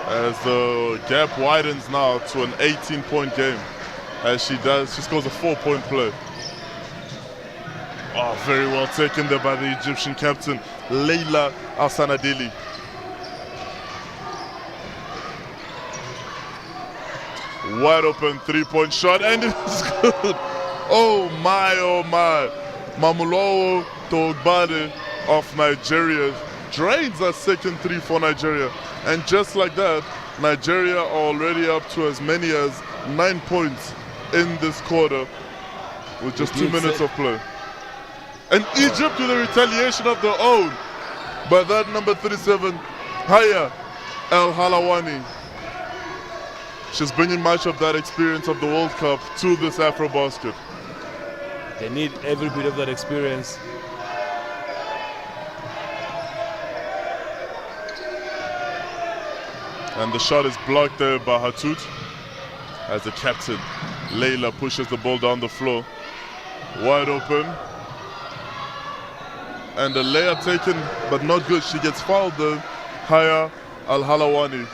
as the gap widens now to an 18-point game. As she scores a 4-point play. Oh, very well taken there by the Egyptian captain, Leila Al-Sanadili. Wide open 3-point shot, and it is good. Oh my, oh my. Mamulowo Togbade of Nigeria drains that second 3 for Nigeria. And just like that, Nigeria are already up to as many as 9 points in this quarter with just 2 minutes of play. And Egypt with a retaliation of their own by that number 37, Haya El Halawani. She's bringing much of that experience of the World Cup to this AfroBasket. They need every bit of that experience. And the shot is blocked there by Hatut, as the captain, Leila, pushes the ball down the floor. Wide open. And the layup taken, but not good. She gets fouled though. Haya Al-Halawani.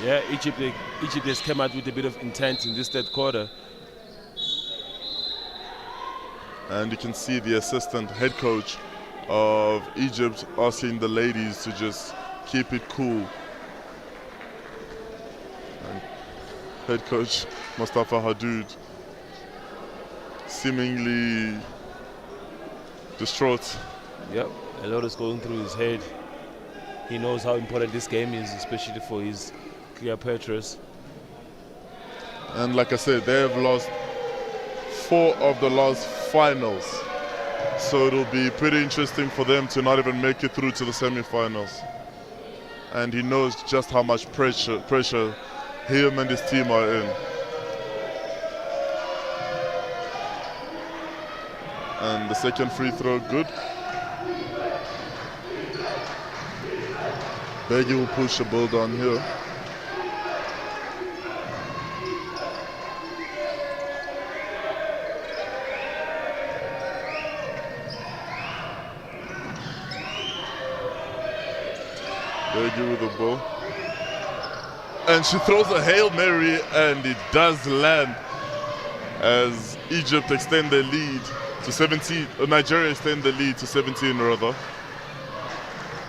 Yeah, Egypt has come out with a bit of intent in this third quarter. And you can see the assistant head coach of Egypt asking the ladies to just keep it cool. And head coach Mustafa Hadoud seemingly distraught. Yep, a lot is going through his head. He knows how important this game is, especially for his Cleopatras. And like I said, they have lost 4 of the last finals. So it'll be pretty interesting for them to not even make it through to the semi-finals. And he knows just how much pressure him and his team are in. And the second free throw, good. Beggy will push the ball down here. Beggy with the ball. And she throws a Hail Mary and it does land as Egypt extend their lead to 17, Nigeria extend the lead to 17 rather.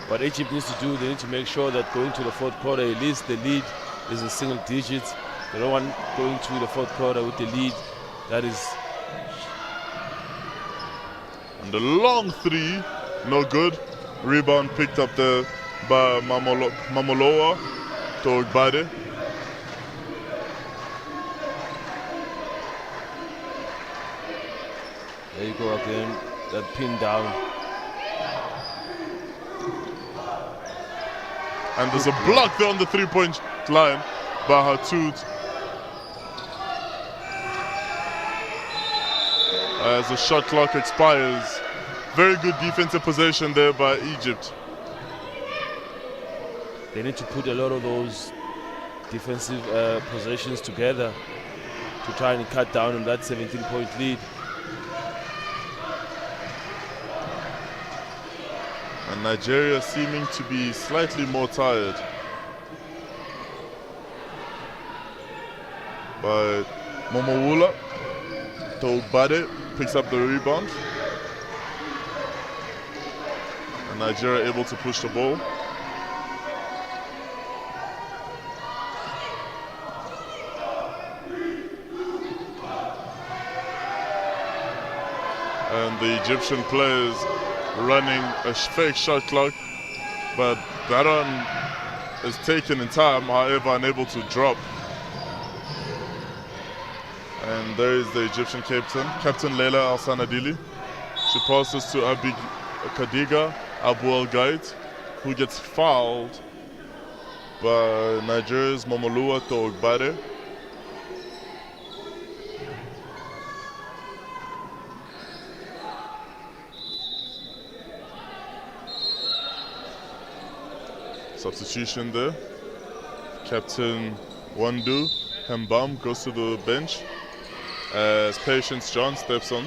What Egypt needs to do, they need to make sure that going to the fourth quarter, at least the lead is in single digits. They don't want going to the fourth quarter with the lead that is. And the long 3, no good. Rebound picked up there by Mamoloa to Ogbade. There you go again, that pin down. And there's a block there on the 3-point line by Hadoud. As the shot clock expires. Very good defensive possession there by Egypt. They need to put a lot of those defensive possessions together to try and cut down on that 17-point lead. And Nigeria seeming to be slightly more tired. But Momowula to Ogbade picks up the rebound. And Nigeria able to push the ball. And the Egyptian players running a fake shot clock, but that one is taken in time, however unable to drop. And there is the Egyptian Captain Leila Al-Sanadili. She passes to Kadiga Abu Al-Gaid, who gets fouled by Nigeria's Momolua to Ogbade. Substitution there. Captain Wandu Hembam goes to the bench as Patience John steps on.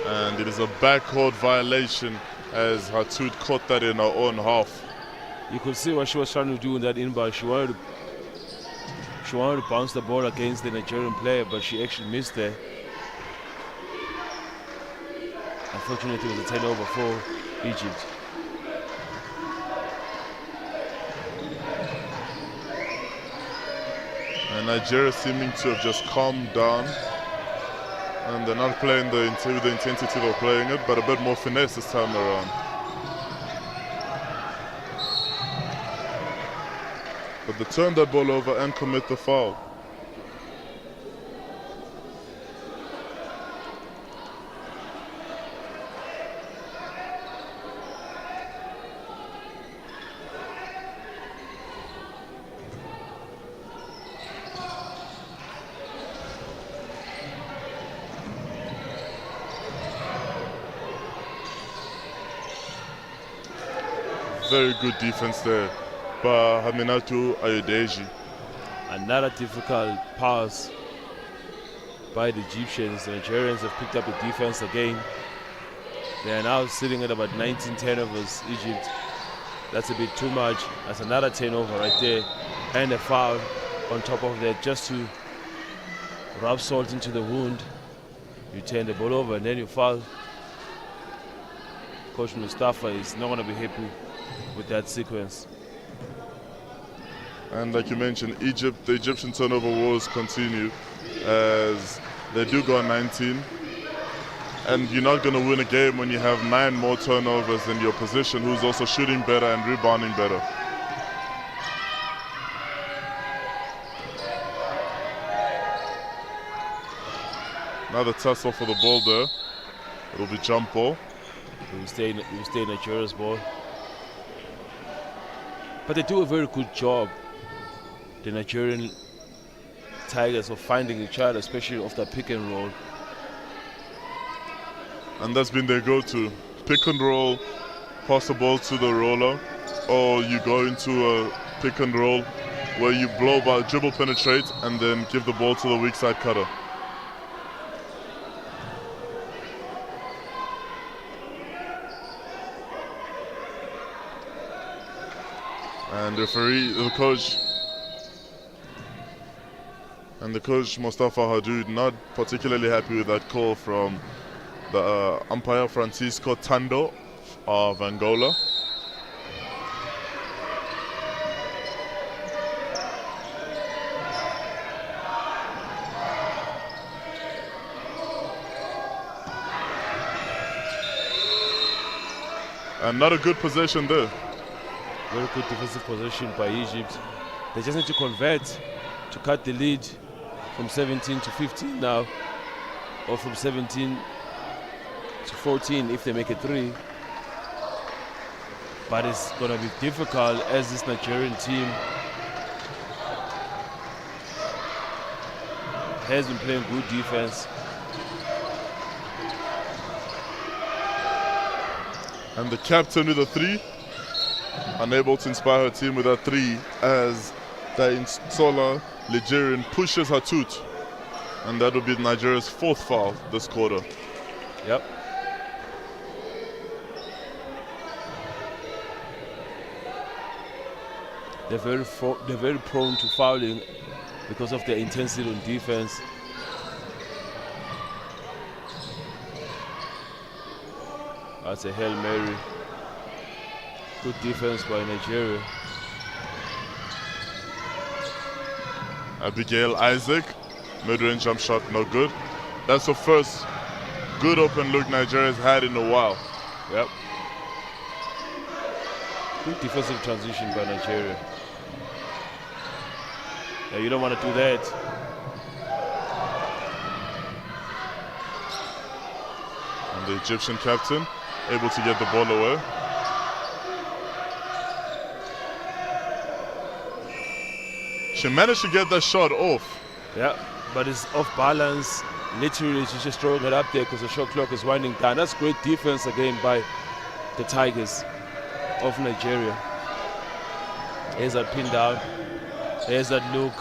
And it is a backcourt violation as Hadoud caught that in her own half. You could see what she was trying to do in that inbound. She wanted to bounce the ball against the Nigerian player, but she actually missed there. Unfortunately, it was a turnover for Egypt. And Nigeria seeming to have just calmed down. And they're not playing the intensity they're playing it, but a bit more finesse this time around. But they turn that ball over and commit the foul. Very good defense there by Haminatu Ayodeji. Another difficult pass by the Egyptians. The Nigerians have picked up the defense again. They are now sitting at about 19 turnovers, Egypt. That's a bit too much. That's another turnover right there. And a foul on top of that, just to rub salt into the wound. You turn the ball over and then you foul. Coach Mustafa is not going to be happy. with that sequence. And like you mentioned, the Egyptian turnover wars continue as they do go on 19. And you're not going to win a game when you have 9 more turnovers than your opposition, who's also shooting better and rebounding better. Another tussle for the ball there. It'll be jump ball. It will stay Nigeria's ball. But they do a very good job, the Nigerian Tigers, of finding each other, especially off that pick and roll. And that's been their go-to. Pick and roll, pass the ball to the roller, or you go into a pick and roll where you blow by dribble penetrate and then give the ball to the weak side cutter. And the coach Mustafa Hadoud, not particularly happy with that call from the umpire Francisco Tando of Angola. And not a good possession there. Very good defensive possession by Egypt. They just need to convert to cut the lead from 17 to 15 now, or from 17 to 14 if they make a 3. But it's going to be difficult as this Nigerian team has been playing good defense. And the captain with a 3, unable to inspire her team with a 3 as Dainsola Nigerian pushes Hatut. And that will be Nigeria's 4th foul this quarter. Yep. They're very prone to fouling because of their intensity on defense. That's a Hail Mary. Good defense by Nigeria. Abigail Isaac, mid-range jump shot, no good. That's the first good open look Nigeria's had in a while. Yep. Good defensive transition by Nigeria. Now you don't want to do that. And the Egyptian captain able to get the ball away. She managed to get that shot off. Yeah, but it's off balance. Literally, she's just throwing it up there because the shot clock is winding down. That's great defense again by the Tigers of Nigeria. Here's that pin down. Here's that look.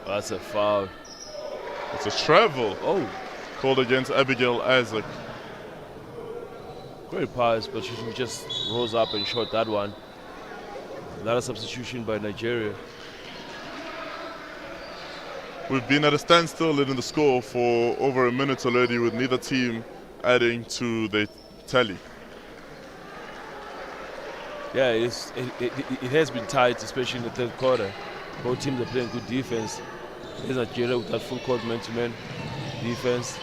That's a foul. It's a travel. Oh. Called against Abigail Isaac. Great pass, but she just rose up and shot that one. Another substitution by Nigeria. We've been at a standstill in the score for over a minute already, with neither team adding to the tally. Yeah, it has been tight, especially in the third quarter. Both teams are playing good defense. Here's Nigeria with that full court man-to-man defense.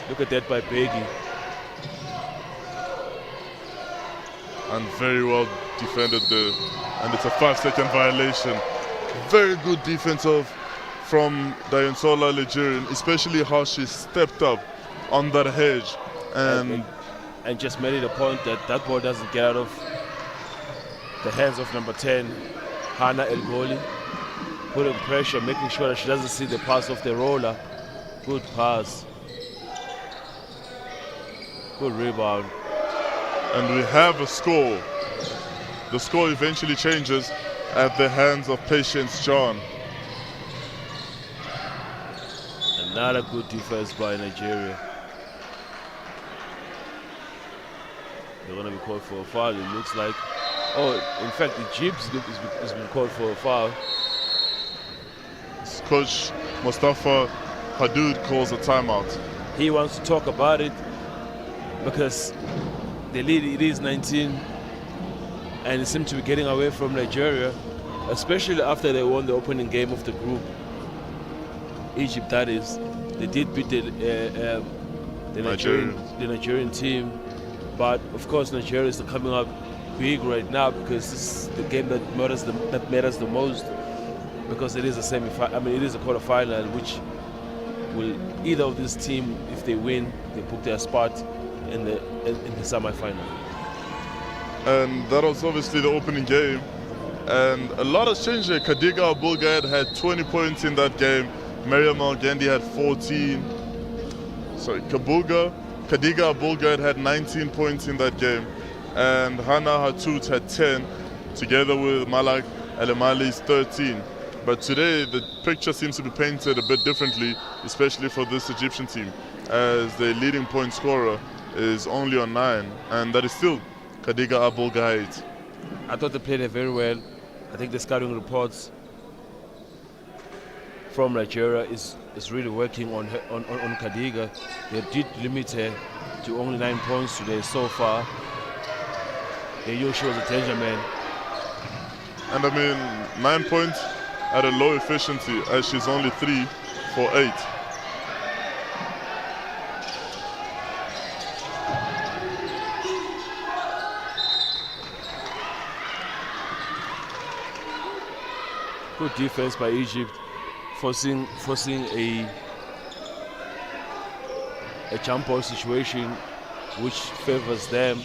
Look at that by Beggy. And very well defended there. And it's a 5-second violation. Very good defensive from Dainsola Nigerian, especially how she stepped up on that hedge and just made it a point that that ball doesn't get out of the hands of number 10, Hannah El Goli. Putting pressure, making sure that she doesn't see the pass off the roller. Good pass. Good rebound. And we have a score. The score eventually changes at the hands of Patience John. Another good defense by Nigeria. They're going to be called for a foul, it looks like. Oh, in fact, Egypt has been called for a foul. Coach Mustafa Hadoud calls a timeout. He wants to talk about it. because the lead, it is 19, and it seemed to be getting away from Nigeria, especially after they won the opening game of the group. Egypt, that is. They did beat the Nigerian team, but of course Nigeria is coming up big right now because this is the game that matters the most, because it is a it is a quarterfinal, which will either of this team, if they win, they book their spot in the semi-final. And that was obviously the opening game, and a lot has changed here. Kadiga Abulgaid had 20 points in that game. Mariam Al-Gandhi had 14. Sorry, Kadiga Abulgaid had 19 points in that game, and Hana Hatut had 10, together with Malak Al-Amali's 13. But today, the picture seems to be painted a bit differently, especially for this Egyptian team, as the leading point scorer is only on 9, and that is still Kadiga Abulgaid. I thought they played it very well. I think the scouting reports from Nigeria is really working on Kadiga. They did limit her to only 9 points today so far. They knew she was a danger man. And I mean, 9 points at a low efficiency, as she's only 3 for 8. Good defense by Egypt, forcing a jump ball situation which favors them.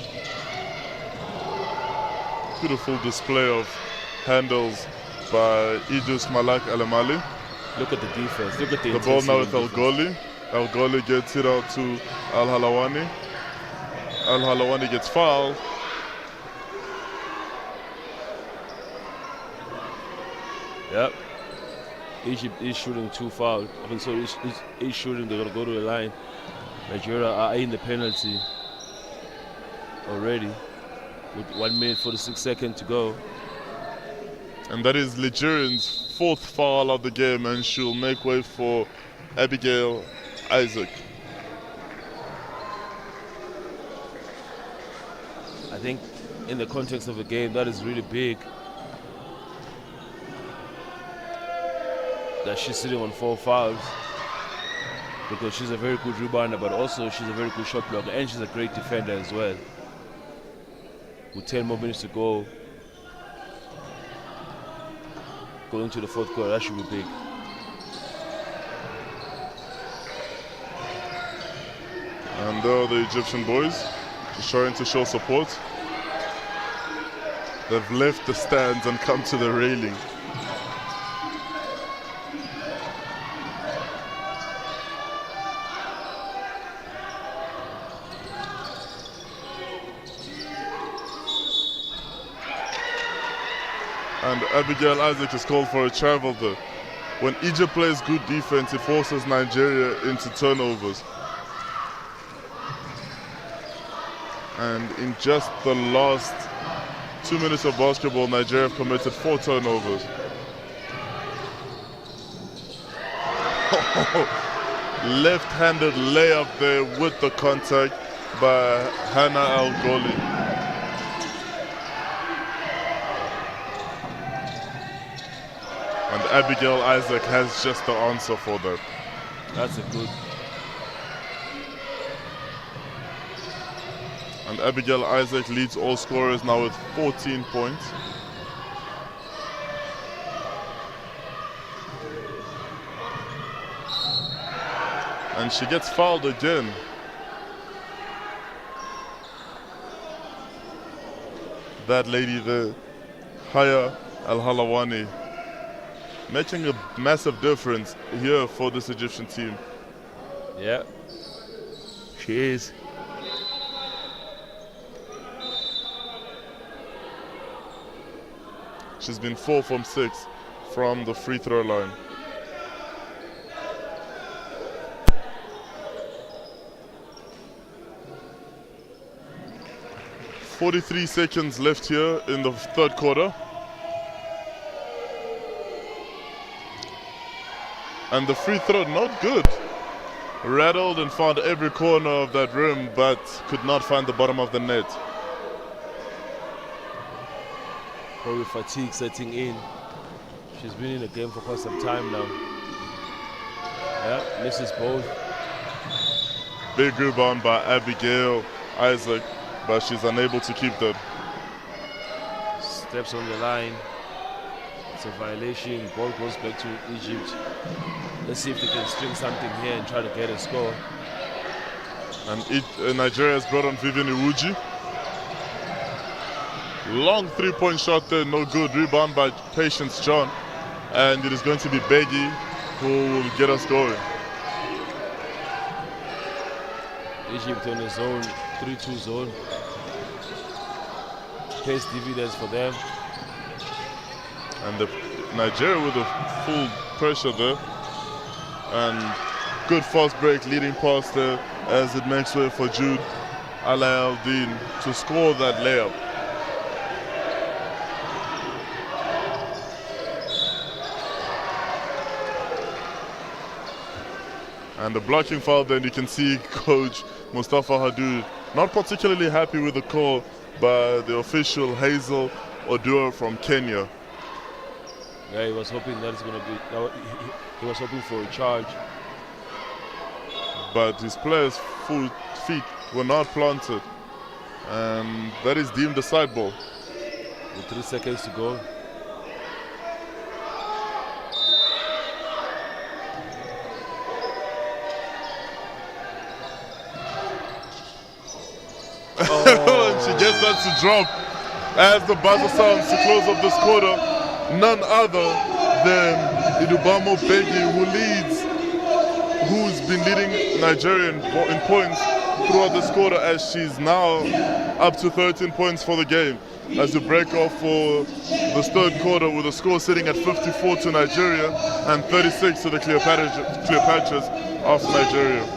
Beautiful display of handles by Idris Malak Al-Amali. Look at the defense. Look at the ball now with Al-Gholi. Al-Gholi gets it out to Al-Halawani. Al-Halawani gets fouled. Yep. Egypt is shooting 2 fouls. I mean, so is shooting. They're gonna go to the line. Nigeria are in the penalty already with 1 minute 46 seconds to go. And that is Nigerian's 4th foul of the game, and she'll make way for Abigail Isaac. I think in the context of the game, that is really big. That she's sitting on 4 fouls, because she's a very good rebounder, but also she's a very good shot blocker, and she's a great defender as well. With 10 more minutes to go, going to the 4th quarter, that should be big. And there are the Egyptian boys just trying to show support. They've left the stands and come to the railing. And Abigail Isaac is called for a travel there. When Egypt plays good defense, it forces Nigeria into turnovers. And in just the last 2 minutes of basketball, Nigeria have committed 4 turnovers. Left-handed layup there with the contact by Hana Al-Gholi. And Abigail Isaac has just the answer for that. That's a good. And Abigail Isaac leads all scorers now with 14 points. And she gets fouled again. That lady there, Haya Al-Halawani, making a massive difference here for this Egyptian team. Yeah, she is. She's been 4 from 6 from the free throw line. "43 seconds left here in the 3rd quarter. And the free throw, not good. rattled and found every corner of that rim, but could not find the bottom of the net. Probably fatigue setting in. She's been in the game for quite some time now. Yeah, misses both. Big rebound by Abigail Isaac, but she's unable to keep that. Steps on the line. It's a violation. Ball goes back to Egypt. Let's see if they can string something here and try to get a score. And Nigeria has brought on Vivian Iwuji. Long three-point shot there, no good. Rebound by Patience John. And it is going to be Beggy who will get us going. Egypt on the zone, 3-2 zone. Pays dividends for them. And Nigeria with a full pressure there. And good fast break leading past there as it makes way for Jude Alaeddin to score that layup. And the blocking foul, then you can see Coach Mustafa Hadud not particularly happy with the call by the official Hazel Odua from Kenya. Yeah, he was hoping that it's going to be. He was hoping for a charge. But his players' feet were not planted. And that is deemed a side ball. With 3 seconds to go. And she gets that to drop as the buzzer sounds to close off this quarter. None other than Idubamo Begi, who's been leading Nigeria in points throughout this quarter, as she's now up to 13 points for the game. As we break off for the third quarter with the score sitting at 54 to Nigeria and 36 to the Cleopatras of Nigeria.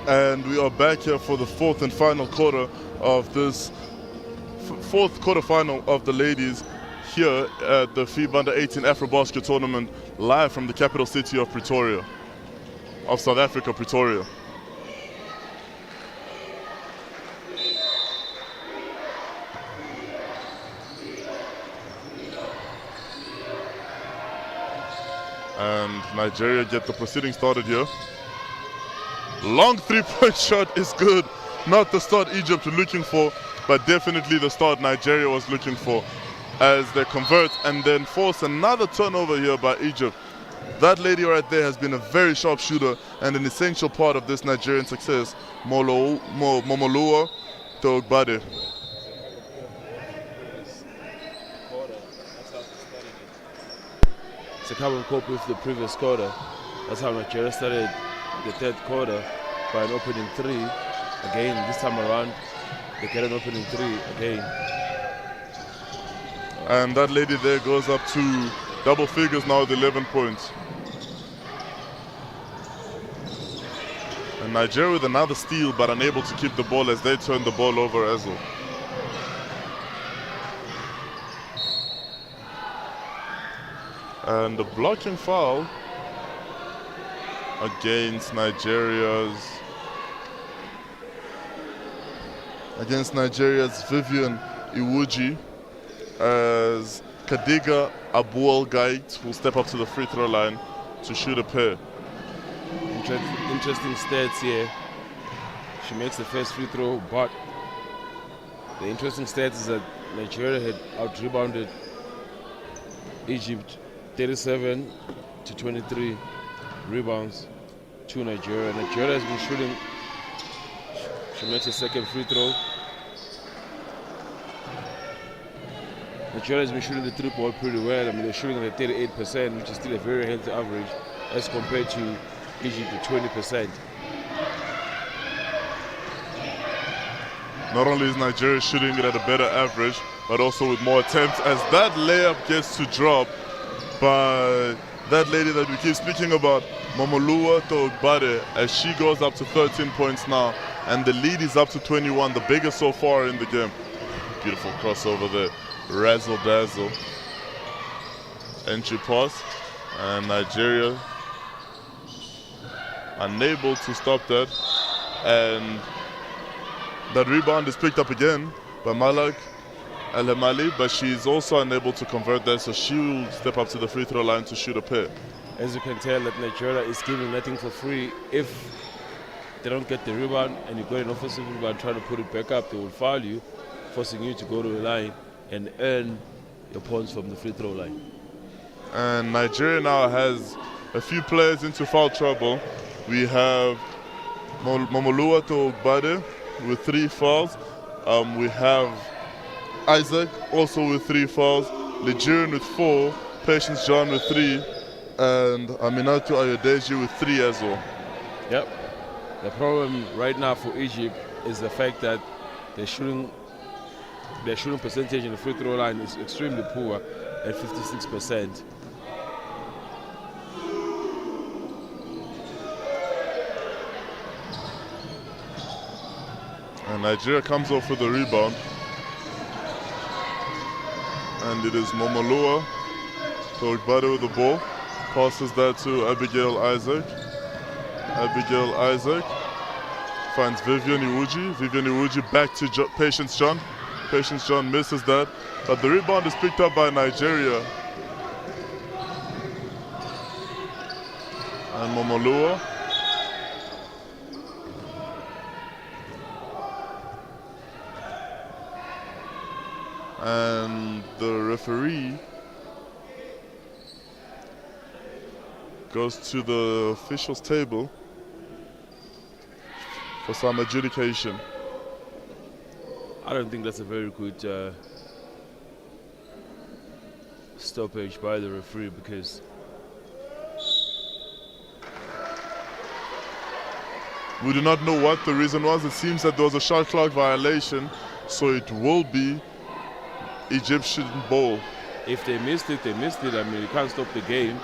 And we are back here for the fourth and final quarter of this fourth quarterfinal of the ladies here at the FIBA U18 AfroBasket tournament, live from the capital city of Pretoria, of South Africa, Pretoria. And Nigeria get the proceeding started here. Long three-point shot is good. Not the start Egypt were looking for, but definitely the start Nigeria was looking for, as they convert and then force another turnover here by Egypt. That lady right there has been a very sharp shooter and an essential part of this Nigerian success, Momolua Togbade. It's a carbon copy of the previous quarter. That's how Nigeria started the third quarter by an opening three. Again, this time around, they get an opening three again. And that lady there goes up to double figures now with 11 points. And Nigeria with another steal, but unable to keep the ball as they turn the ball over as well. And the blocking foul against Nigeria's Vivian Iwuji, as Kadiga Abuel Gait will step up to the free throw line to shoot a pair. Interesting stats here. She makes the first free throw, but the interesting stats is that Nigeria had out-rebounded Egypt 37-23 rebounds to Nigeria. Nigeria has been shooting. She makes a second free throw. Nigeria has been shooting the three ball pretty well. I mean, they're shooting at 38%, which is still a very healthy average as compared to Egypt at 20%. Not only is Nigeria shooting it at a better average, but also with more attempts, as that layup gets to drop by that lady that we keep speaking about, Momolua Togbade, as she goes up to 13 points now, and the lead is up to 21, the biggest so far in the game. Beautiful crossover there, razzle dazzle. Entry pass, and Nigeria unable to stop that, and that rebound is picked up again by Malak Al-Hamali, but she's also unable to convert that, so she will step up to the free throw line to shoot a pair. As you can tell, that Nigeria is giving nothing for free. If they don't get the rebound and you got an offensive rebound trying to put it back up, they will foul you, forcing you to go to the line and earn your points from the free throw line. And Nigeria now has a few players into foul trouble. We have Momolua Togbade with 3 fouls. We have Isaac also with 3 fouls, Nigerian with 4, Patience John with 3, and Aminatu Ayodeji with 3 as well. Yep. The problem right now for Egypt is the fact that their shooting percentage in the free throw line is extremely poor at 56%. And Nigeria comes off with the rebound. And it is Momolua Togbade with the ball. Passes that to Abigail Isaac. Abigail Isaac finds Vivian Iwuji. Vivian Iwuji back to Patience John. Patience John misses that. But the rebound is picked up by Nigeria. And Momolua. And the referee goes to the officials' table for some adjudication. I don't think that's a very good stoppage by the referee, because we do not know what the reason was. It seems that there was a shot clock violation, so it will be Egyptian ball. If they missed it, they missed it. I mean, you can't stop the game,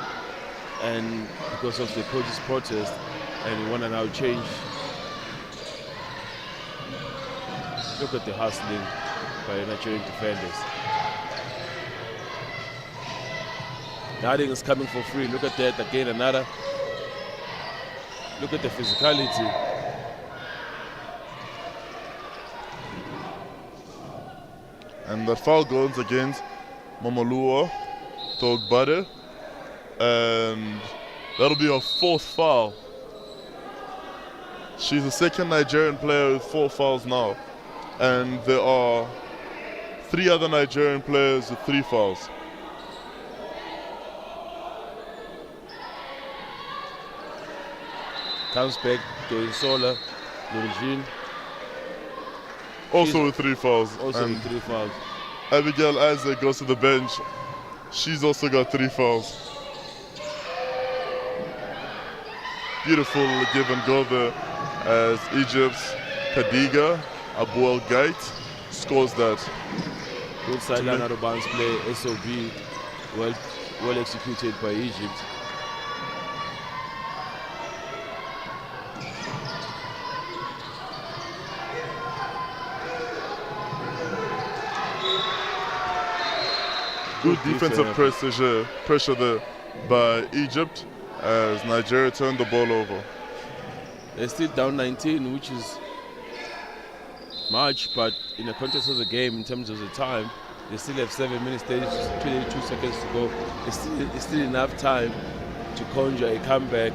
and because of the coach's protest, and you want to now change. Look at the hustling by the Nigerian defenders. Nothing is coming for free. Look at that again, another. Look at the physicality. And the foul goes against Momolua Togbade, and that'll be her 4th foul. She's the 2nd Nigerian player with 4 fouls now, and there are 3 other Nigerian players with 3 fouls. Comes back to Insola, Nurjin. Also with 3 fouls. Also with 3 fouls. Abigail Isaac goes to the bench. She's also got 3 fouls. Beautiful give and go there, as Egypt's Kadiga Abuel Gait scores that. Good sideline out of bounds play, SOB, well executed by Egypt. Good defensive pressure there by Egypt as Nigeria turned the ball over. They're still down 19, which is much, but in the context of the game, in terms of the time, they still have 7 minutes, 22 seconds to go. It's still enough time to conjure a comeback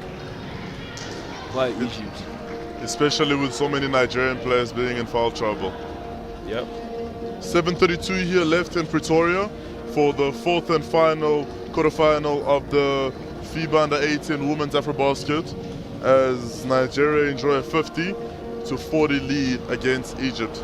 by Egypt. Especially with so many Nigerian players being in foul trouble. Yep. 7:32 here left in Pretoria for the fourth and final quarterfinal of the FIBA U18 Women's AfroBasket as Nigeria enjoy a 50-40 lead against Egypt.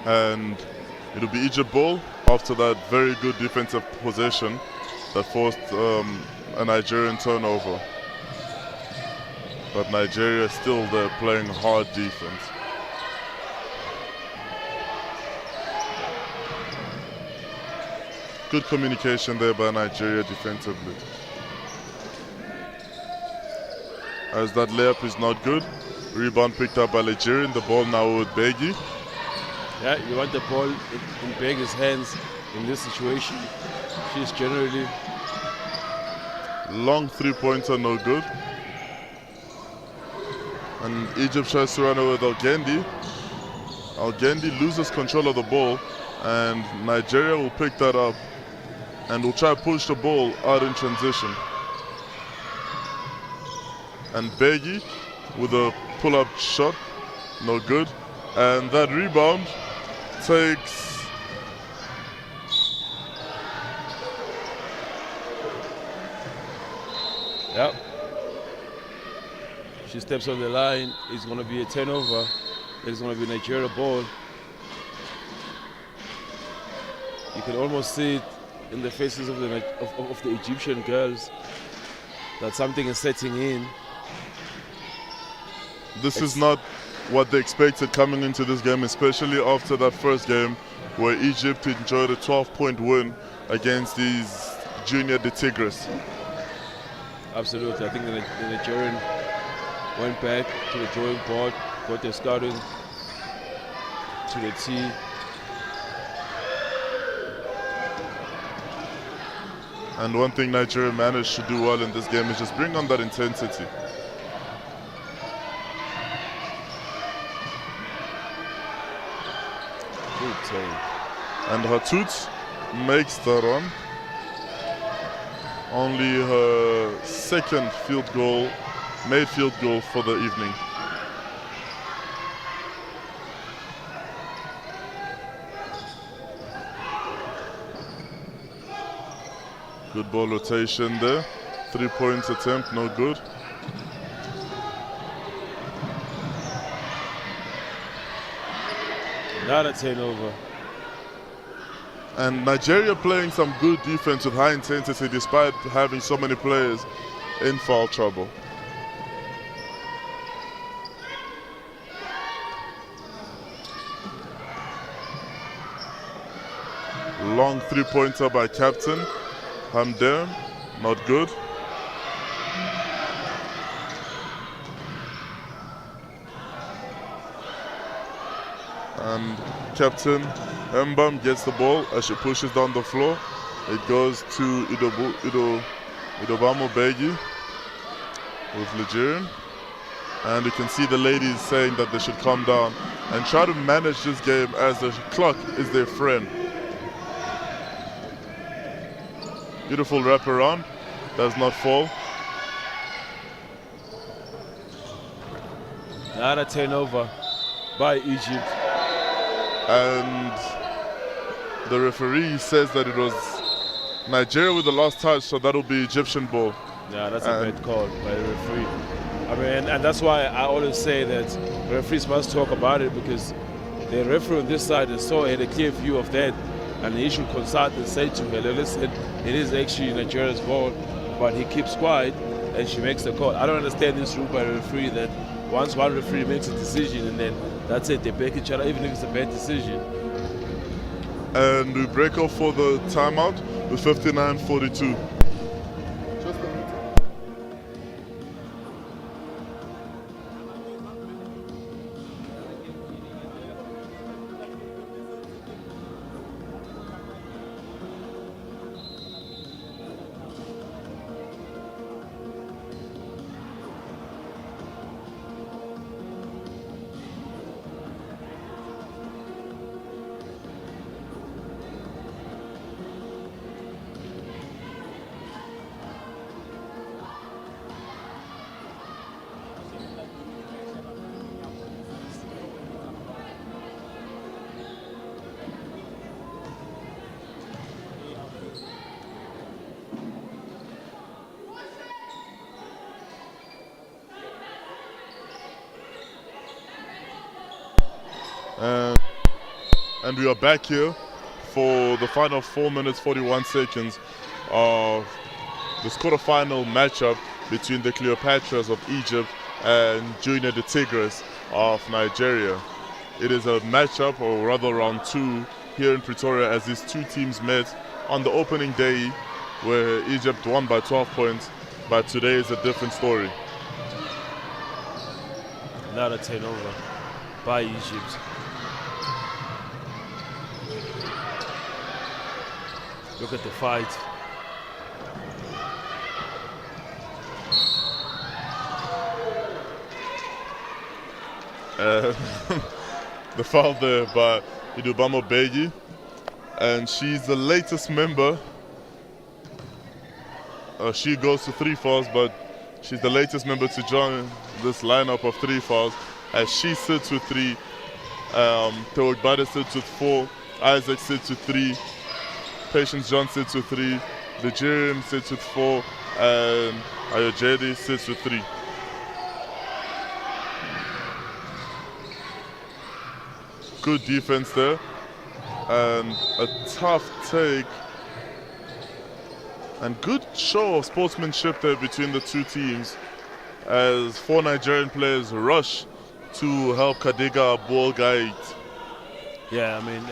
And it'll be Egypt ball after that very good defensive possession that forced a Nigerian turnover. But Nigeria still there playing hard defense. Good communication there by Nigeria defensively. As that layup is not good. Rebound picked up by Nigerian. The ball now with Begi. Yeah, you want the ball in Begi's hands in this situation. She's generally... Long three-pointer, no good. And Egypt tries to run away with Algendi. Algendi loses control of the ball and Nigeria will pick that up and will try to push the ball out in transition. And Begi with a pull-up shot, no good. And that rebound takes Yep. She steps on the line. It's going to be a turnover. It's going to be Nigeria ball. You can almost see it in the faces of the Egyptian girls that something is setting in. This is not what they expected coming into this game, especially after that first game where Egypt enjoyed a 12-point win against these Junior de Tigres. Absolutely. I think the Nigerian went back to the drawing board, got their scouting to the tee. And one thing Nigeria managed to do well in this game is just bring on that intensity. And Hatut makes the run. Only her second made field goal for the evening. Good ball rotation there. 3-point attempt, no good. Another turnover. And Nigeria playing some good defense with high intensity despite having so many players in foul trouble. Long three-pointer by captain Hamden, not good. And Captain Mbam gets the ball as she pushes down the floor. It goes to Idobamo Begi with Nigerian. And you can see the ladies saying that they should calm down and try to manage this game as the clock is their friend. Beautiful wraparound, does not fall. Another turnover by Egypt. And the referee says that it was Nigeria with the last touch, so that'll be Egyptian ball. Yeah, that's a bad call by the referee. I mean, and that's why I always say that referees must talk about it, because the referee on this side had a clear view of that, and he should consult and say to her, listen, it is actually Nigeria's ball, but he keeps quiet and she makes the call. I don't understand this rule by the referee that once one referee makes a decision and then that's it, they back each other, even if it's a bad decision. And we break off for the timeout with 59-42. And we are back here for the final 4 minutes 41 seconds of this quarterfinal matchup between the Cleopatras of Egypt and Junior de Tigres of Nigeria. It is a matchup, or rather round 2, here in Pretoria, as these two teams met on the opening day where Egypt won by 12 points, but today is a different story. Another turnover by Egypt. Look at the fight. The foul there by Idubamo Begi, and she's the latest member. She goes to 3 fouls, but she's the latest member to join this lineup of 3 fouls, as she sits with 3. Theo Igbade sits with 4. Isaac sits with 3. Patience John sits with 3. Nigerian sits with 4. And Ayojedi sits with 3. Good defense there. And a tough take. And good show of sportsmanship there between the two teams, as 4 Nigerian players rush to help Kadiga ball guide. Yeah, I mean,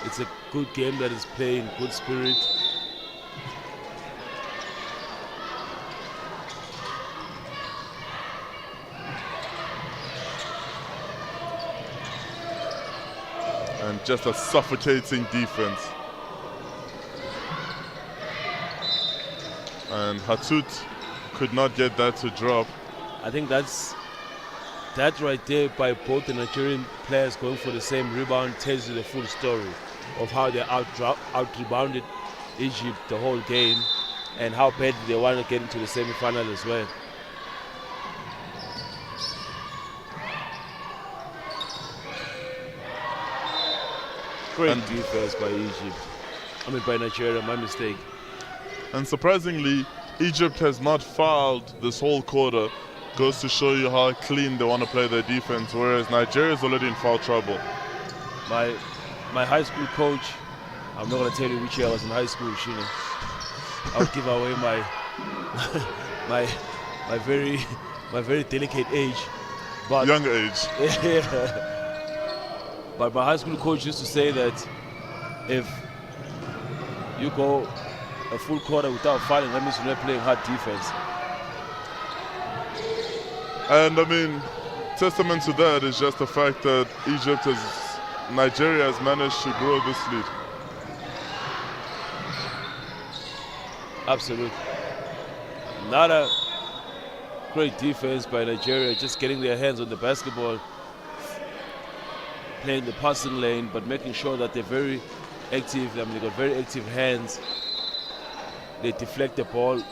it's a good game that is played in good spirit. And just a suffocating defense. And Hatut could not get that to drop. I think that right there by both the Nigerian players going for the same rebound tells you the full story of how they out-rebounded Egypt the whole game and how badly they want to get into the semi-final as well. Great defense by Egypt. I mean by Nigeria, my mistake. And surprisingly, Egypt has not fouled this whole quarter. Goes to show you how clean they want to play their defense, whereas Nigeria is already in foul trouble. My high school coach, I'm not going to tell you which year I was in high school, Shina. I'll give away my very delicate age. But young age. Yeah. But my high school coach used to say that if you go a full quarter without fouling, that means you're not playing hard defense. And I mean, testament to that is just the fact that Nigeria has managed to grow this lead. Absolutely. Not a Great defense by Nigeria, just getting their hands on the basketball, playing the passing lane, but making sure that they're very active. I mean, they got very active hands. They deflect the ball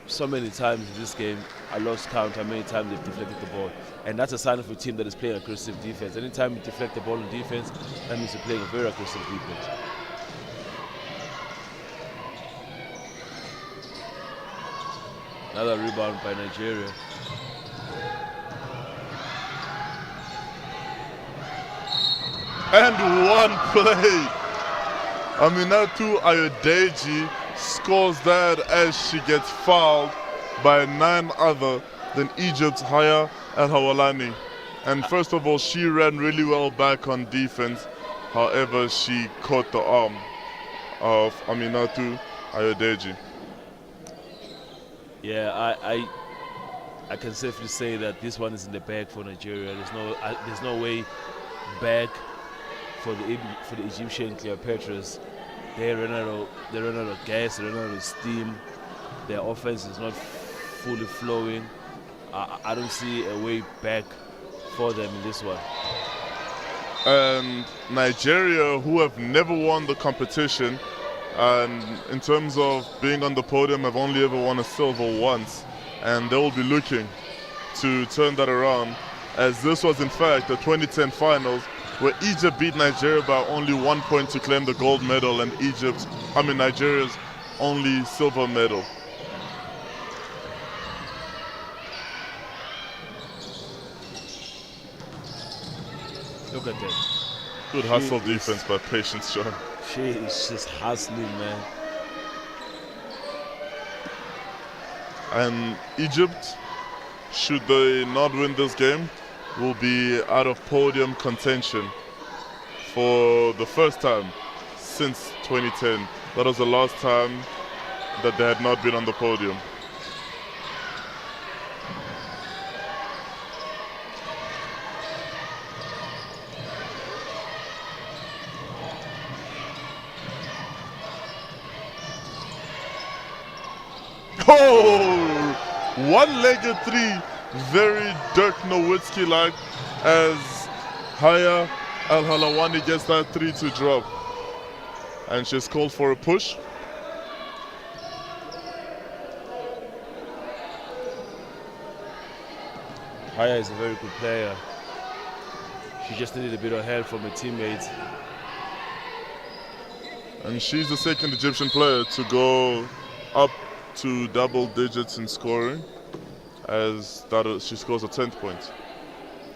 so many times in this game. I lost count how many times they've deflected the ball. And that's a sign of a team that is playing aggressive defense. Anytime you deflect the ball in defense, that means you're playing a very aggressive defense. Another rebound by Nigeria. And one play. Aminatu Ayodeji scores that as she gets fouled by none other than Egypt's Haya El-Hawalani. And first of all, she ran really well back on defense. However, she caught the arm of Aminatu Ayodeji. Yeah, I can safely say that this one is in the bag for Nigeria. There's no way back for the Egyptian Cleopatras. They run out of gas, they run out of steam. Their offense is not fully flowing. I don't see a way back for them in this one. And Nigeria, who have never won the competition, and in terms of being on the podium, have only ever won a silver once, and they will be looking to turn that around, as this was in fact the 2010 finals, where Egypt beat Nigeria by only 1 point to claim the gold medal, and Nigeria's only silver medal. Look at that. Good hustle defense by Patience John. She is just hustling, man. And Egypt, should they not win this game, will be out of podium contention for the first time since 2010. That was the last time that they had not been on the podium. Oh! One-legged three, very Dirk Nowitzki-like, as Haya El-Hawalani gets that three to drop. And she's called for a push. Haya is a very good player. She just needed a bit of help from her teammates. And she's the second Egyptian player to go up to double digits in scoring, as she scores a 10th point.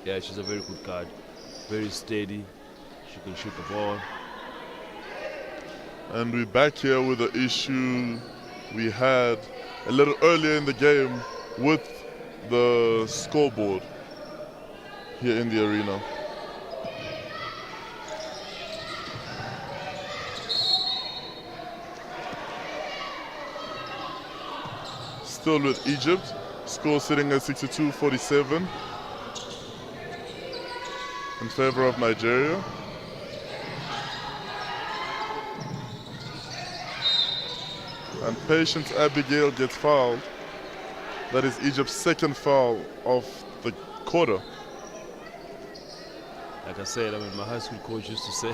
Yeah, she's a very good guard. Very steady. She can shoot the ball. And we're back here with the issue we had a little earlier in the game with the scoreboard here in the arena. Still with Egypt, score sitting at 62-47 in favor of Nigeria. And Patience Abigail gets fouled. That is Egypt's second foul of the quarter. Like I said, my high school coach used to say,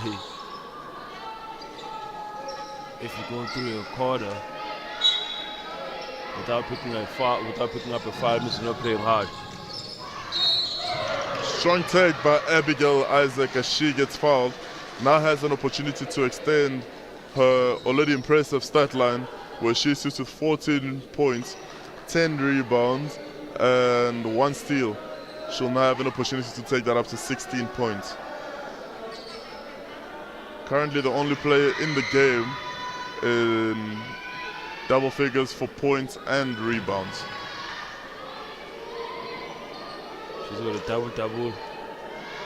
if you're going through a quarter without picking up a foul, means you're not playing hard. Strong take by Abigail Isaac as she gets fouled. Now has an opportunity to extend her already impressive stat line, where she sits with 14 points, 10 rebounds, and 1 steal. She'll now have an opportunity to take that up to 16 points. Currently the only player in the game in double figures for points and rebounds. She's got a double-double,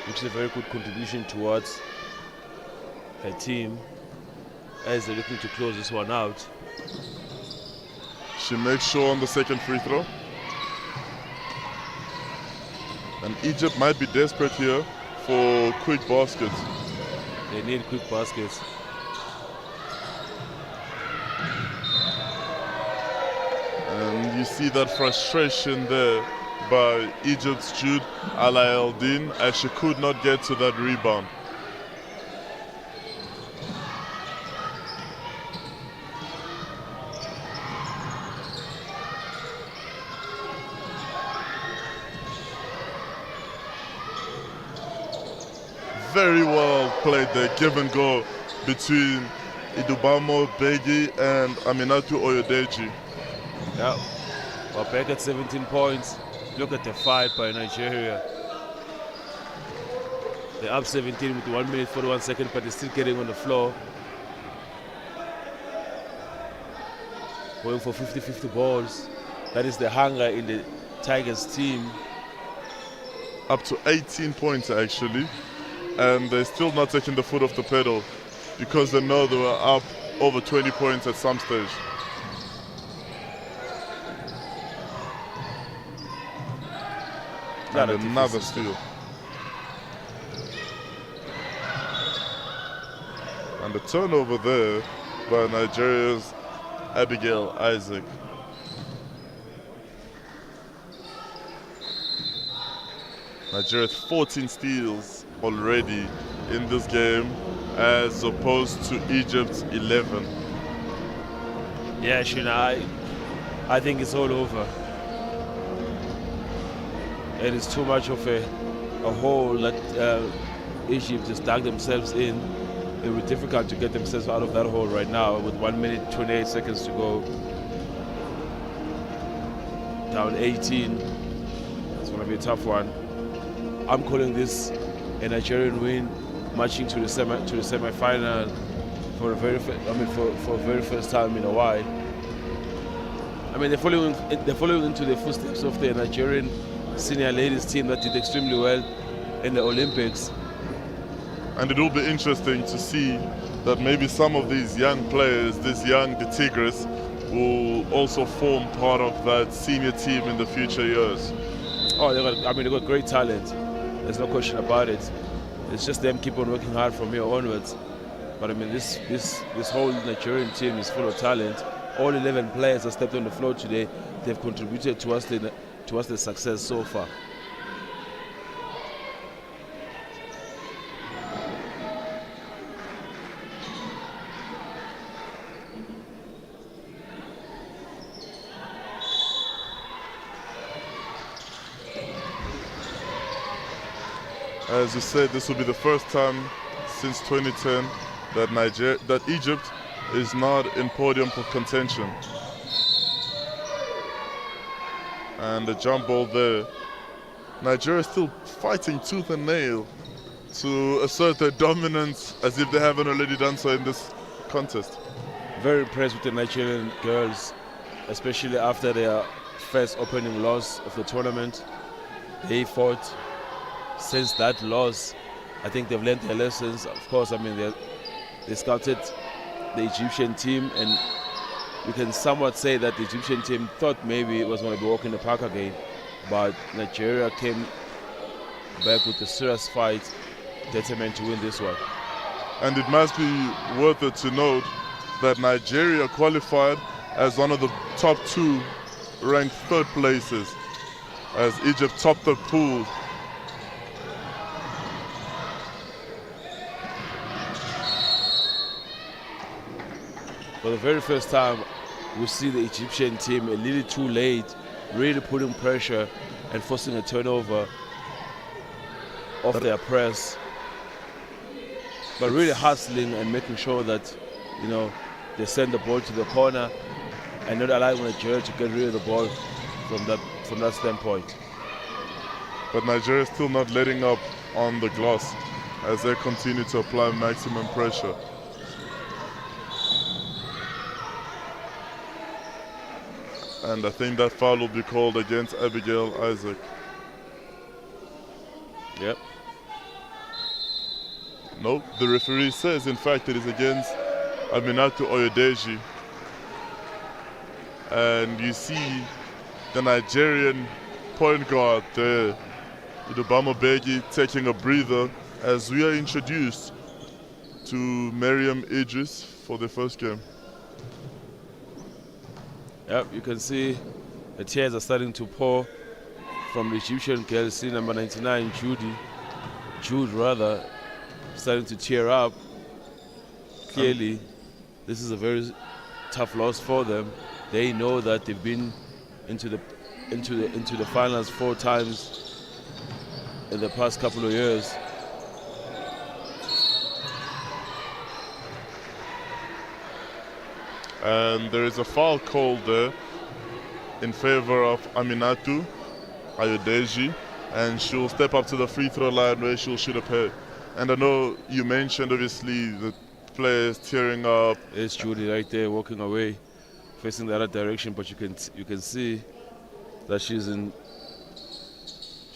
which is a very good contribution towards her team as they're looking to close this one out. She makes sure on the second free throw. And Egypt might be desperate here for quick baskets. They need quick baskets. And you see that frustration there by Egypt's Jude Alaeldin as she could not get to that rebound. Very well played there, give and go between Idubamo Begi and Aminatu Oyodeji. Yeah, well, back at 17 points. Look at the fight by Nigeria. They're up 17 with 1 minute 41 seconds, but they're still getting on the floor. Going for 50-50 balls. That is the hunger in the Tigers team. Up to 18 points actually, and they're still not taking the foot off the pedal because they know they were up over 20 points at some stage. And another steal. And the turnover there by Nigeria's Abigail Isaac. Nigeria 14 steals already in this game as opposed to Egypt's 11. Yeah, Shina, I think it's all over. It is too much of a hole that Egypt just dug themselves in. It would be difficult to get themselves out of that hole right now with 1 minute 28 seconds to go. Down 18. It's going to be a tough one. I'm calling this a Nigerian win, marching to the semi-final for a very first time in a while. I mean, they're following into the footsteps of the Nigerian senior ladies team that did extremely well in the Olympics. And it will be interesting to see that maybe some of these young players, the Tigres, will also form part of that senior team in the future years. Oh, they've got great talent. There's no question about it. It's just them keep on working hard from here onwards. But I mean, this whole Nigerian team is full of talent. All 11 players that stepped on the floor today, they've contributed towards the success so far. As you said, this will be the first time since 2010 that Egypt is not in podium contention. And the jump ball there. Nigeria is still fighting tooth and nail to assert their dominance as if they haven't already done so in this contest. Very impressed with the Nigerian girls, especially after their first opening loss of the tournament. They fought. Since that loss, I think they've learned their lessons. Of course, I mean, they scouted the Egyptian team, and you can somewhat say that the Egyptian team thought maybe it was going to be walking the park again, but Nigeria came back with a serious fight, determined to win this one. And it must be worth it to note that Nigeria qualified as one of the top two ranked third places, as Egypt topped the pool. For the very first time, we see the Egyptian team a little too late, really putting pressure and forcing a turnover off their press, but really hustling and making sure that, you know, they send the ball to the corner and not allowing Nigeria to get rid of the ball from that standpoint. But Nigeria is still not letting up on the glass as they continue to apply maximum pressure. And I think that foul will be called against Abigail Isaac. Yep. No, the referee says in fact it is against Aminatu Oyodeji. And you see the Nigerian point guard there, Idubamo Begi, taking a breather as we are introduced to Miriam Idris for the first game. Yep, you can see The tears are starting to pour from the Egyptian girl. See number 99, Jude rather, starting to tear up. Clearly, this is a very tough loss for them. They know that they've been into the finals 4 times in the past couple of years. And there is a foul called there in favor of Aminatu Ayodeji, and she'll step up to the free throw line where she'll shoot a pair. And I know you mentioned obviously the players tearing up. There's Judy right there walking away, facing the other direction, but you can see that she's in.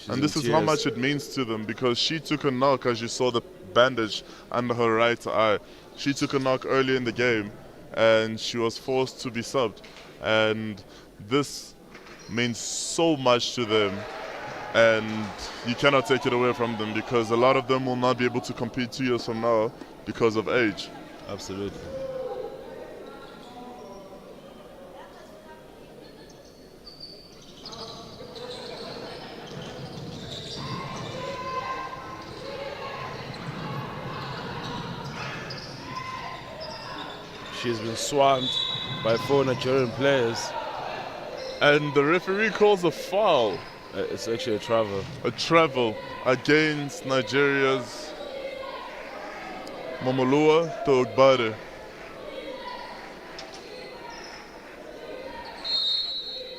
And this is how much it means to them, because she took a knock, as you saw the bandage under her right eye. She took a knock early in the game, and she was forced to be subbed. And this means so much to them, and you cannot take it away from them, because a lot of them will not be able to compete 2 years from now because of age. Absolutely. She's been swamped by 4 Nigerian players. And the referee calls a foul. It's actually a travel. A travel against Nigeria's Momolua Togbare.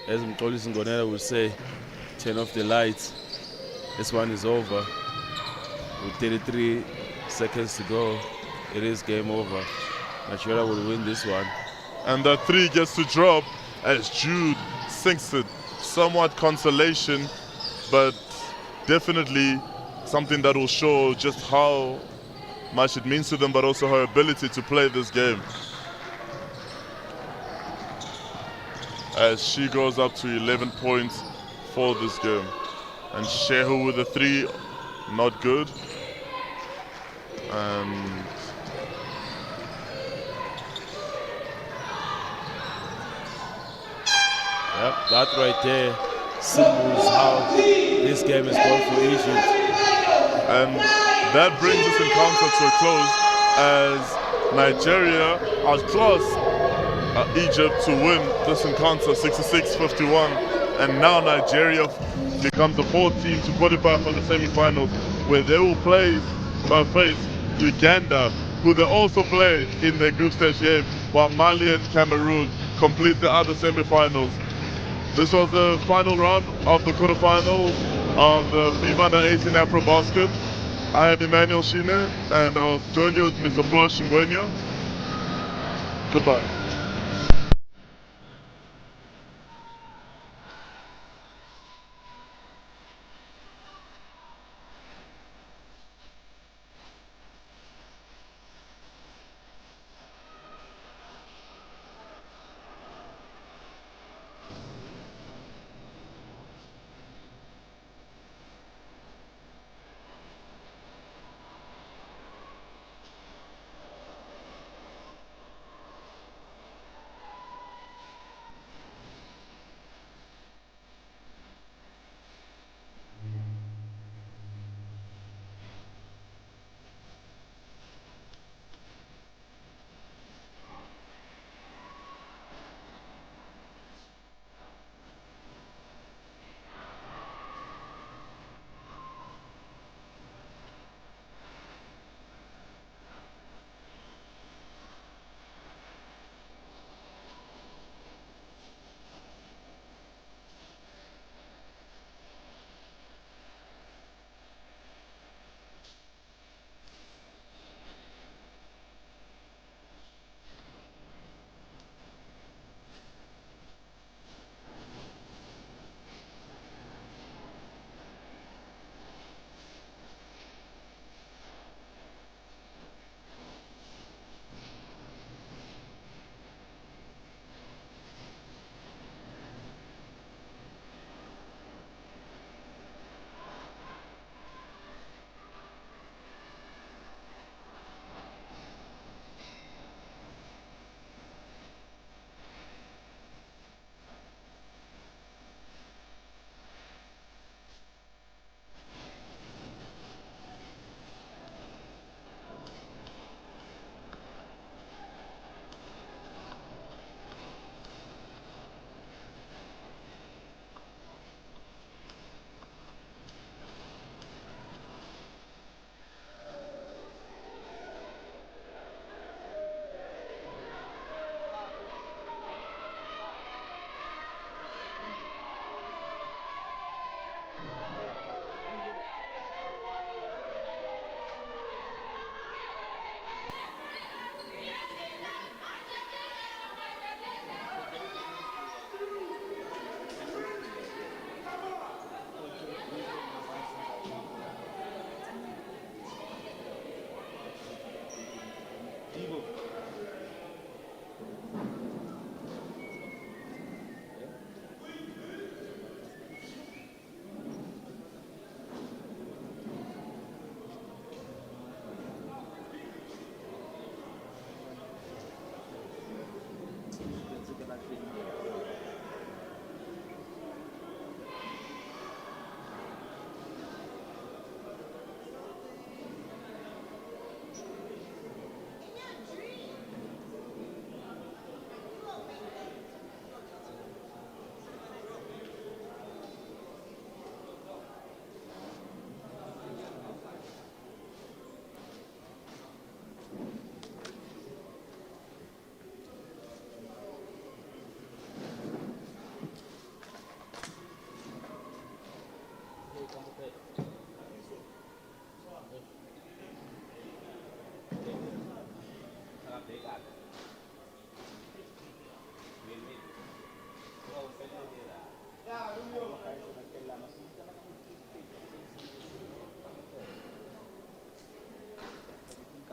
As Mtolisi Ngonela would say, turn off the lights. This one is over. With 33 seconds to go, it is game over. Nigeria will win this one. And that 3 gets to drop as Jude sinks it. Somewhat consolation, but definitely something that will show just how much it means to them, but also her ability to play this game. As she goes up to 11 points for this game. And Shehu with a 3, not good. And yep, that right there symbols how this game is going for Egypt. And that brings this encounter to a close as Nigeria outclass Egypt to win this encounter 66-51. And now Nigeria becomes the 4th team to qualify for the semi-finals, where they will face Uganda, who they also play in their group stage game, while Mali and Cameroon complete the other semi-finals. This was the final round of the quarterfinals of the FIBA U18 AfroBasket. I am Emmanuel Shine, and I'll join you with Mr. Flo Shingwenya. Goodbye.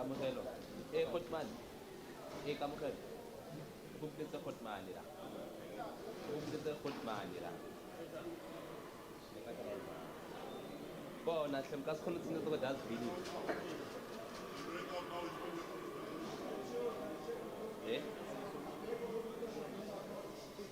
Kamukelo. Kotman. Kamukelo. Kumplete Kotman nila. Kumplete Kotman nila. Bona hlemkas khona tsine to dance video.